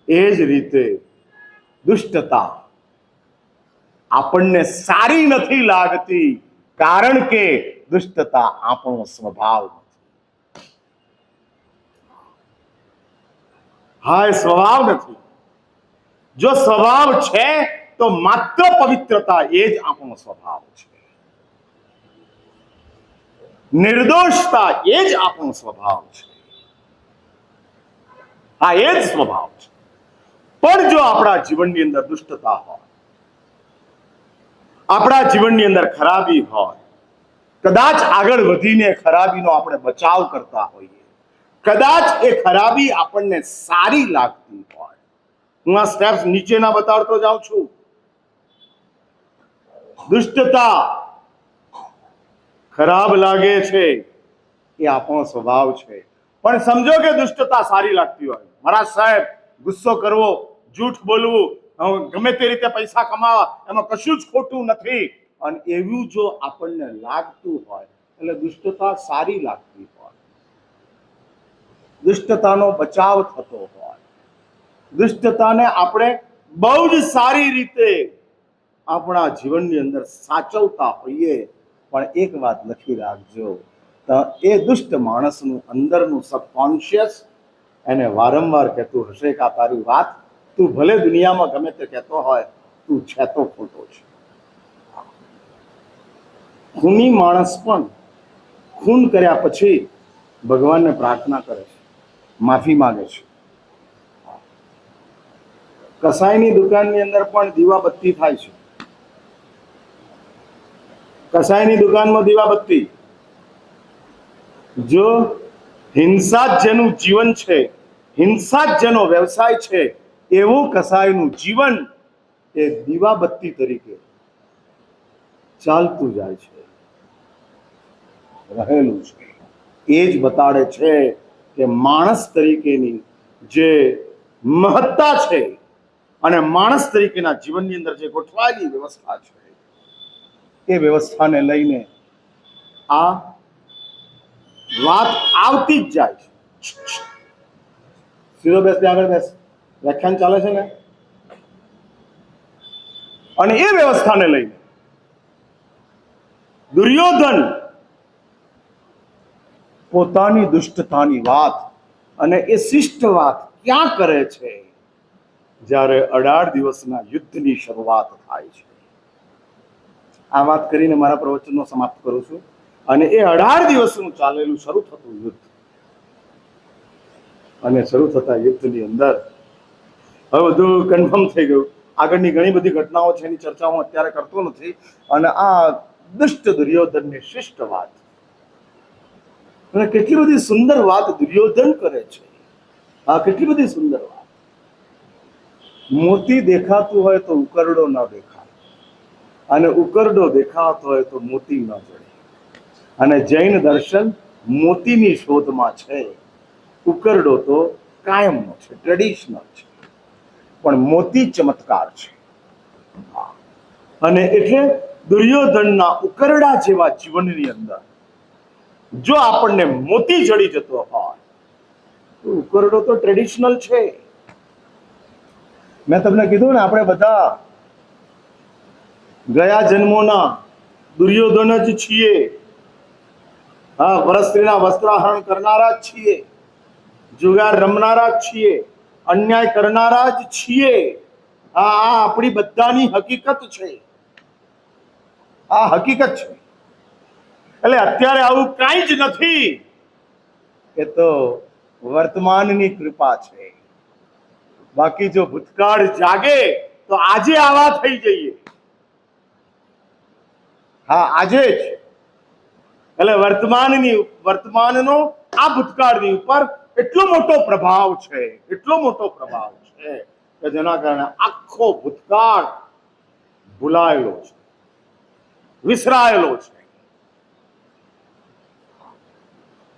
એ જ રીતે દુષ્ટતા આપણને સારી નથી લાગતી, કારણ કે દુષ્ટતા આપણો સ્વભાવ નથી. હા, એ સ્વભાવ નથી. જો સ્વભાવ છે તો માત્ર પવિત્રતા એ જ આપણો સ્વભાવ છે. નિર્દોષતા એ જ આપણો સ્વભાવ છે. આ એ જ સ્વભાવ છે. પણ જો આપણા જીવનની અંદર દુષ્ટતા હોય, આપણા જીવનની અંદર ખરાબી હોય, કદાચ આગળ વધીને ખરાબીનો આપણે બચાવ કરતા હોઈએ, કદાચ એ ખરાબી આપણને સારી લાગતી હોય. હું આ સ્ટેપ્સ નીચેના બતાડતો જાઉં છું. દુષ્ટતા ખરાબ લાગે છે એ આપણો સ્વભાવ છે. પણ સમજો કે દુષ્ટતા સારી લાગતી હોય. મારા સાહેબ, ગુસ્સો કરવો, જૂઠ બોલવું, ગમે તે રીતે પૈસા કમાવા, એમાં કશું જ ખોટું નથી. અને એવું જો આપણને લાગતું હોય એટલે દુષ્ટતા સારી લાગતી હોય, દુષ્ટતાનો બચાવ થતો હોય, દુષ્ટતાને આપણે બહુ જ સારી રીતે આપણા જીવનની અંદર સાચવતા હોઈએ. પણ એક વાત લખી રાખજો, તો એ દુષ્ટ માણસનું અંદરનું સબકોન્શિયસ એને વારંવાર કહેતું હશે કે આ તારી વાત, તું ભલે દુનિયામાં ગમે તે કહેતો હોય, તું છે તો ખોટો છે. ખૂની માણસ પણ ખૂન કર્યા પછી ભગવાનને પ્રાર્થના કરે છે, માફી માંગે છે. કસાઈની દુકાનની અંદર પણ દીવાબત્તી થાય છે. કસાઈની દુકાનમાં દીવાબત્તી. જો હિંસા જ જેનું જીવન છે, હિંસા જ જેનો વ્યવસાય છે, એવું કસાઈનું જીવન એ દીવાબત્તી તરીકે ચાલતું જાય છે, રહેલું છે. એ જ બતાડે છે કે માણસ તરીકેની જે મહત્તા છે અને માણસ તરીકેના જીવનની અંદર જે ગોઠવાયેલી વ્યવસ્થા છે, એ વ્યવસ્થાને લઈને આ વાત આવતી જ જાય છે. સીધો બેસ, ત્યાં આગળ બેસ, વ્યાખ્યાન ચાલે છે ને. અને એ વ્યવસ્થાને લઈને દુર્યોધન પોતાની દુષ્ટતાની વાત અને એ શિષ્ટ વાત ક્યાં કરે છે? જ્યારે 18 દિવસના યુદ્ધની શરૂઆત થાય છે. આ વાત કરીને મારા પ્રવચનનો સમાપ્ત કરું છું. અને એ 18 દિવસનું ચાલેલું શરૂ થતું યુદ્ધ, અને શરૂ થતા યુદ્ધની અંદર હવે બધું કન્ફર્મ થઈ ગયું. આગળની ઘણી બધી ઘટનાઓ છે, એની ચર્ચા હું અત્યારે કરતો નથી. અને આ દુષ્ટ દુર્યોધનની શિષ્ટ વાત, અને કેટલી બધી સુંદર વાત દુર્યોધન કરે છે. આ કેટલી બધી સુંદર વાત. મોતી દેખાતું હોય તો ઉકરડો ન દેખાય, અને ઉકરડો દેખાતો હોય તો મોતી ન જડે. અને જૈન દર્શન મોતીની શોધમાં છે. ઉકરડો તો કાયમનો છે, ટ્રેડિશનલ છે, પણ મોતી ચમત્કાર છે. અને એટલે દુર્યોધનના ઉકરડા જેવા જીવનની અંદર જો આપણને મોતી જડી જતો હોય તો ઉકરડો તો ટ્રેડિશનલ છે. મેં તમને કીધું ને, આપણે બધા ગયા જન્મોના દુર્યોધન જ છીએ. હા, પરસ્ત્રીના વસ્ત્રાહરણ કરનારા જ છીએ, જુગાર રમનારા જ છીએ, અન્યાય કરનારા જ છીએ. આ આપણી બધાની હકીકત છે. આ હકીકત છે. એટલે અત્યારે આવું કાંઈ જ નથી. એ તો વર્તમાનની કૃપા છે. બાકી જો ભૂતકાળ જાગે તો આજે આવા થઈ જઈએ. હા, આજે જ. એટલે વર્તમાનનો આ ભૂતકાળની ઉપર એટલો મોટો પ્રભાવ છે, એટલો મોટો પ્રભાવ છે કે જેના કારણે આખો ભૂતકાળ ભૂલાયેલો છે, વિસરાયેલો છે.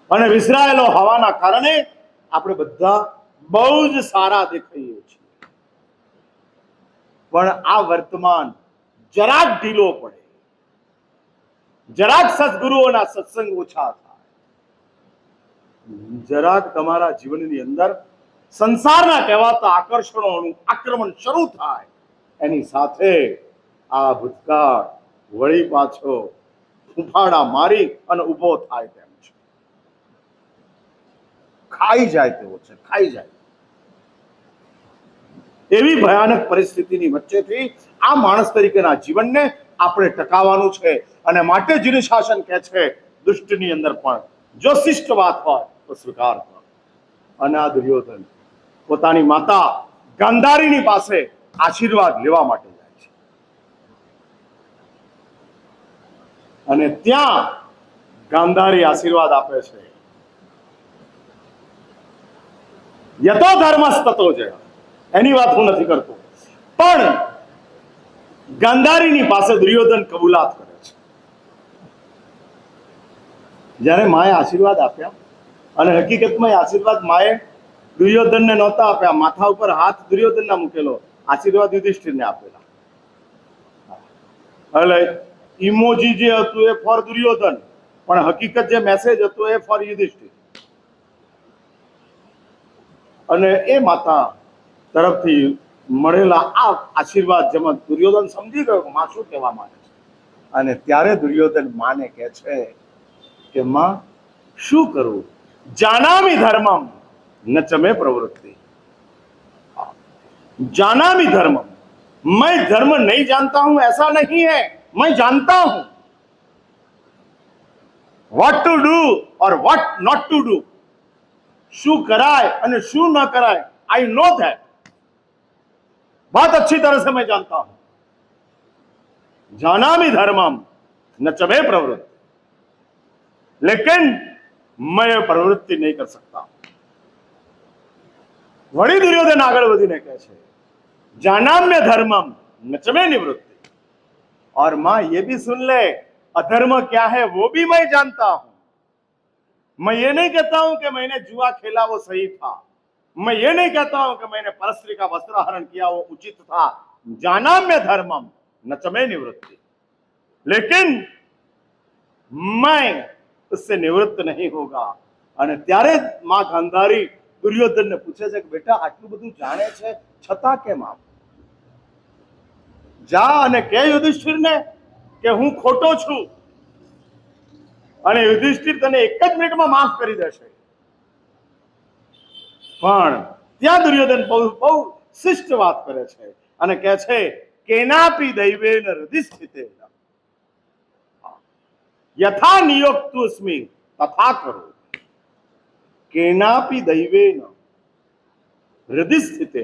અને વિસરાયેલો હોવાના કારણે આપણે બધા બહુ જ સારા દેખાઈએ છીએ. પણ આ વર્તમાન જરાક ઢીલો પડે, જરાક સદગુરુઓના સત્સંગ ઓછા થાય, જરાક તમારા જીવનની અંદર સંસારના કહેવાતા આકર્ષણોનું આક્રમણ શરૂ થાય એની સાથે આ ભૂતકાળ વળી પાછો ફૂફાડા મારી અને ઊભો થાય તેમ છે, ખાઈ જાય તેવો છે, ખાઈ જાય એવી ભયાનક પરિસ્થિતિની વચ્ચેથી આ માણસ તરીકેના જીવનને આપણે ટકાવવાનું છે. અને માટે જીન શાસન કહે છે દુષ્ટની અંદર પણ જો શિષ્ટ વાત હોય તો સ્વીકાર કરો. અને આ દુર્યોધન પોતાની માતા ગાંધારીની પાસે આશીર્વાદ લેવા માટે જાય છે અને ત્યાં ગાંધારી આશીર્વાદ આપે છે, યતો ધર્મસ્તતો જય. એની વાત હું નથી કરતો, પણ ગાંધારીની પાસે દુર્યોધન કબૂલાત કરે છે. જ્યારે માએ આશીર્વાદ આપ્યા, અને હકીકતમાં એ આશીર્વાદ માએ દુર્યોધનને નહોતા આપ્યા, માથા ઉપર હાથ દુર્યોધનના મૂકેલો, આશીર્વાદ યુધિષ્ઠિરને આપેલા. એટલે ઇમોજી જે હતું એ ફોર દુર્યોધન, પણ હકીકત જે મેસેજ હતો એ ફોર યુધિષ્ઠિર. અને એ માતા તરફથી મળેલા આ આશીર્વાદ જેમાં દુર્યોધન સમજી ગયો કે માં શું કહેવા માંગે છે. અને ત્યારે દુર્યોધન માને કહે છે કે માં શું કરું, જાનામી ધર્મમ ન ચમે પ્રવૃત્તિ. जानामी धर्मम, मैं धर्म नहीं जानता हूं ऐसा नहीं है, मैं जानता हूं व्हाट टू डू और व्हाट नॉट टू डू. शू कराए અને शू न कराए, आई नो दैट, बहुत अच्छी तरह से मैं जानता हूं. जानामी धर्मम न चमे प्रवृत्ति, लेकिन मैं ये प्रवृत्ति नहीं कर सकता. वही दुर्योधन आगे વધીને કહે છે जानाम्य धर्मम न चमे निवृत्ति, और मां ये भी सुन ले अधर्म क्या है वो भी मैं जानता हूं. मैं ये नहीं कहता हूं कि मैंने जुआ खेला वो सही था, मैं ये नहीं कहता हूं कि मैंने परस्त्री का वस्त्रहरण किया वो उचित था. जानाम्य धर्मम न चमे निवृत्ति, लेकिन मैं उससे निवृत्त नहीं होगा. અને ત્યારે માં ગાંધારી દુર્યોધનને પૂછે છે કે બેટા આટલું બધું જાણે છે છતાં કેમ આમ? જા અને કહે યુધિષ્ઠિરને કે હું ખોટો છું, અને યુધિષ્ઠિર તને એક જ મિનિટમાં માફ કરી દેશે. પણ ત્યાં દુર્યોધન બહુ શિષ્ટ વાત કરે છે અને કહે છે કેનાપી દૈવેન હૃદિસ્થિતે યથા નિયોક્તુસ્મિ તથા કરો. કેનાપી દૈવેન હૃદિસ્થિતે,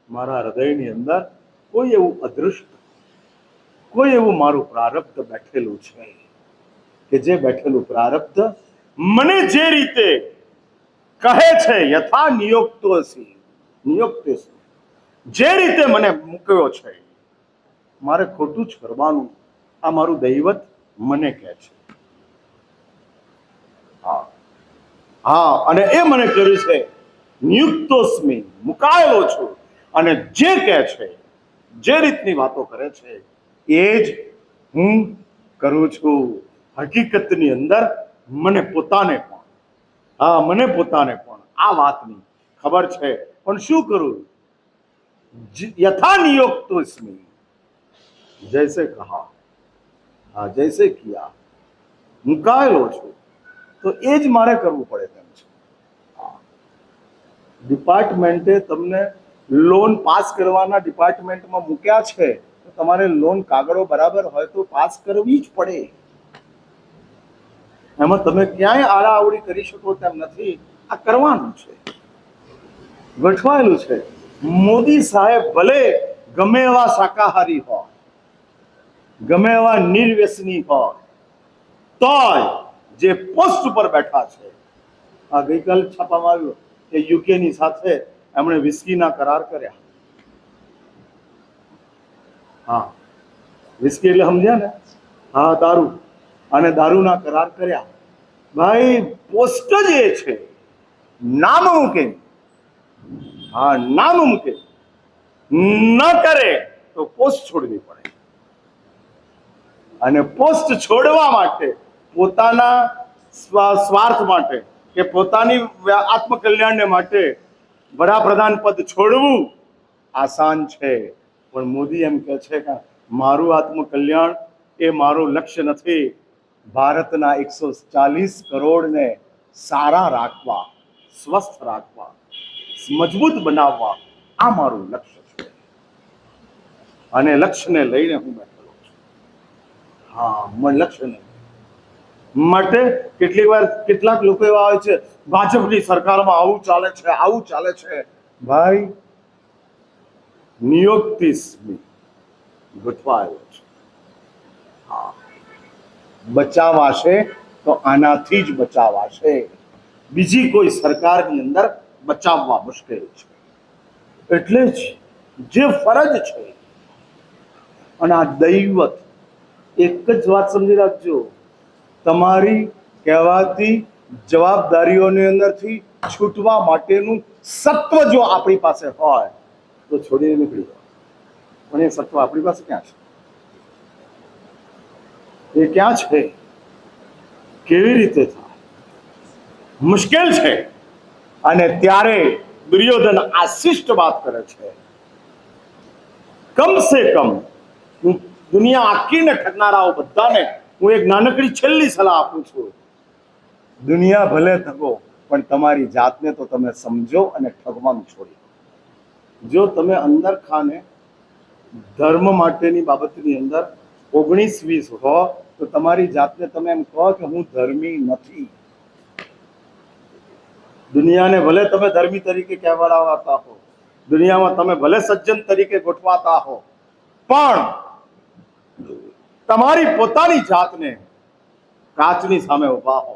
મારા હૃદયની અંદર કોઈ એવું અદૃષ્ટ, કોઈ એવું મારું પ્રારબ્ધ બેઠેલું છે કે જે બેઠેલું પ્રારબ્ધ મને જે રીતે કહે છે યથા નિયોક્તોસી, નિયોક્તોસી, જે રીતે મને મૂક્યો છે મારે ખોટું જ કરવાનું આ મારું દૈવત મને કહે છે. હા હા, અને એ મને કર્યું છે નિયુક્તોસ્મિ, મુકાયેલો છું, અને જે કહે છે, જે રીતની વાતો કરે છે એ જ હું કરું છું. હકીકતની અંદર મને પોતાને પણ, હા મને પોતાને પણ આ વાતની ખબર છે, પણ શું કરું? યથા નિયોક્તોસ્મિ, જૈસે કહા, હા જૈસે કિયા, મુકાયેલો છું, તો એ જ મારે કરવું પડે તેમ છે. ડિપાર્ટમેન્ટે તમને લોન પાસ કરવાના ડિપાર્ટમેન્ટમાં મૂક્યા છે તો તમારે લોન કાગળો બરાબર હોય તો પાસ કરવી જ પડે. એમાં તમે ક્યાંય આડાઅવડી કરી શકો તેમ નથી, આ કરવાનું છે, ગોઠવાયેલું છે. મોદી સાહેબ ભલે ગમે એવા શાકાહારી હોય, ગમે એવા નિર્વ્યસની હોય, તોય જે પોસ્ટ ઉપર બેઠા છે, આ ગઈકાલે છાપામાં આવ્યું કે યુકેની સાથે એમણે વિસ્કીના કરાર કર્યા. હા, વિસ્કી એટલે સમજ્યા ને? હા, દારૂ, અને દારૂના કરાર કર્યા. ભાઈ પોસ્ટ જ એ છે, નામુમકિન, હા નામુમકિન, ન કરે તો પોસ્ટ છોડવી પડે. અને પોસ્ટ છોડવા માટે પોતાના સ્વાર્થ માટે કે પોતાની આત્મકલ્યાણને માટે વડાપ્રધાન પદ છોડવું આસાન છે, પણ મોદી એમ કહે છે કે મારું આત્મકલ્યાણ એ મારું લક્ષ્ય નથી. ભારતના 140 કરોડને સારા રાખવા, સ્વસ્થ રાખવા, મજબૂત બનાવવા આ મારું લક્ષ્ય છે, અને લક્ષ્યને લઈને હું બેઠેલો છું. હા, મને લક્ષ્ય નહીં માટે કેટલીક વાર કેટલાક લોકો એવા આવે છે, ભાજપની સરકારમાં આવું ચાલે છે, આવું ચાલે છે. ભાઈ, નિયોક્તિ ગોઠવાયો છે. હા, બચાવાશે તો આનાથી જ બચાવાશે. બીજી કોઈ સરકારની અંદર બચાવવા મુશ્કેલ છે. એટલે જ જે ફરજ છે, અને આ દૈવત, એક જ વાત સમજી રાખજો, તમારી કહેવાતી જવાબદારીઓની અંદરથી છૂટવા માટેનું સત્વ જો આપણી પાસે હોય તો છોડીને નીકળી જાઓ. પણ એ સત્વ આપણી પાસે ક્યાં છે? એ ક્યાં છે? કેવી રીતે થાય? મુશ્કેલ છે. અને ત્યારે દુર્યોધન આ શિષ્ટ વાત કરે છે, કમ સે કમ હું દુનિયા આખીને ઠગનારાઓ બધાને હું એક નાનકડી છેલ્લી સલાહ આપું છું. દુનિયા ભલે ઠગો, પણ તમારી જાતને તો તમે સમજો અને ઠગવાનું છોડી. જો તમે અંદર ખાને ધર્મ માટેની બાબતની અંદર 19-20 હો તો તમારી જાતને તમે એમ કહો કે હું ધર્મી નથી. દુનિયાને ભલે તમે ધર્મી તરીકે કહેવાતા હો, દુનિયામાં તમે ભલે સજ્જન તરીકે ગોઠવાતા હો, પણ તમારી પોતાની જાતને કાચની સામે ઉભા હો,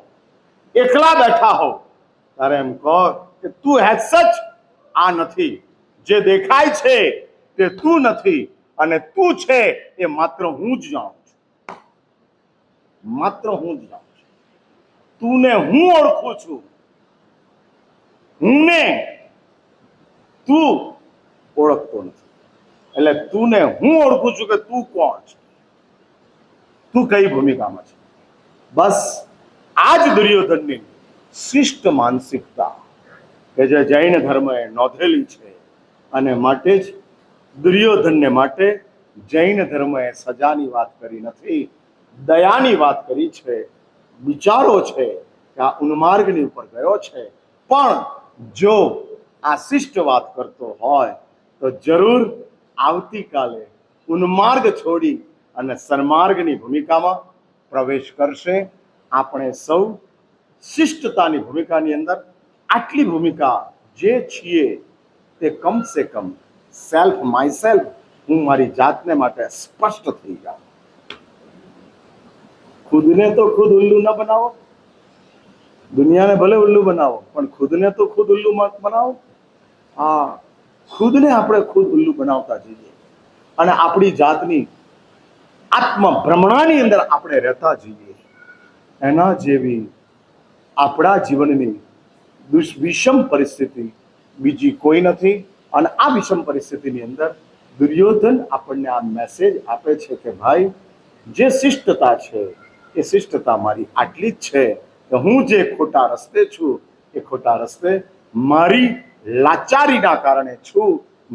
એકલા બેઠા હો, ત્યારે એમ કહો કે તું હે સચ, આ નથી. જે દેખાય છે તે તું નથી, અને તું છે એ માત્ર હું જ જાણું છું. માત્ર હું જ જાણું છું. તું ને હું ઓળખું છું. હું ને તું ઓળખતો નથી. એટલે તું ને હું ઓળખું છું કે તું કોણ છે, તું કઈ ભૂમિકામાં છે. બસ આ જ દુર્યોધનની શિષ્ટ માનસિકતા કે જે જૈન ધર્મએ નોંધેલી છે, અને માટે જ દુર્યોધનને માટે જૈન ધર્મએ સજાની વાત કરી નથી, દયાની વાત કરી છે. વિચારો છે કે આ ઉન્માર્ગની ઉપર ગયો છે, પણ જો આ શિષ્ટ વાત કરતો હોય તો જરૂર આવતીકાલે ઉન્માર્ગ છોડી અને સન્માર્ગની ભૂમિકામાં પ્રવેશ કરશે. આપણે સૌ શિષ્ટતાની ભૂમિકાની અંદર આટલી ભૂમિકા જે છીએ તે કમ સે કમ સેલ્ફ માય સેલ્ફ, હું મારી જાતને માટે સ્પષ્ટ થઈ જાઉં. ખુદને તો ખુદ ઉલ્લુ ન બનાવો, દુનિયાને ભલે ઉલ્લુ બનાવો, પણ ખુદને તો ખુદ ઉલ્લુ મત બનાવો. હા, ખુદને આપણે ખુદ ઉલ્લુ બનાવતા જઈએ, અને આપણી જાતની આત્મભ્રમણાની અંદર આપણે રહેતા જઈએ. એના જેવી આપણા જીવનની વિષમ પરિસ્થિતિ બીજી કોઈ નથી. અને આ વિષમ પરિસ્થિતિની અંદર દુર્યોધન આપણને આ મેસેજ આપે છે કે ભાઈ, જે શિષ્ટતા છે એ શિષ્ટતા મારી આટલી જ છે કે હું જે ખોટા રસ્તે છું એ ખોટા રસ્તે મારી લાચારીના કારણે છું.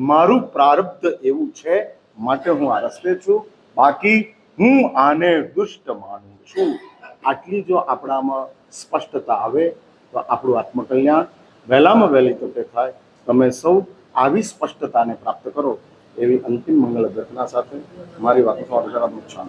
મારું પ્રારબ્ધ એવું છે માટે હું આ રસ્તે છું, બાકી હું આને દુષ્ટ માનું છું. આટલી જો આપણામાં સ્પષ્ટતા આવે તો આપણું આત્મકલ્યાણ વહેલામાં વહેલી તકે થાય. તમે સૌ આવી સ્પષ્ટતાને પ્રાપ્ત કરો એવી અંતિમ મંગલ અભ્યર્થના સાથે મારી વાતનો વિરામ મૂકું છું.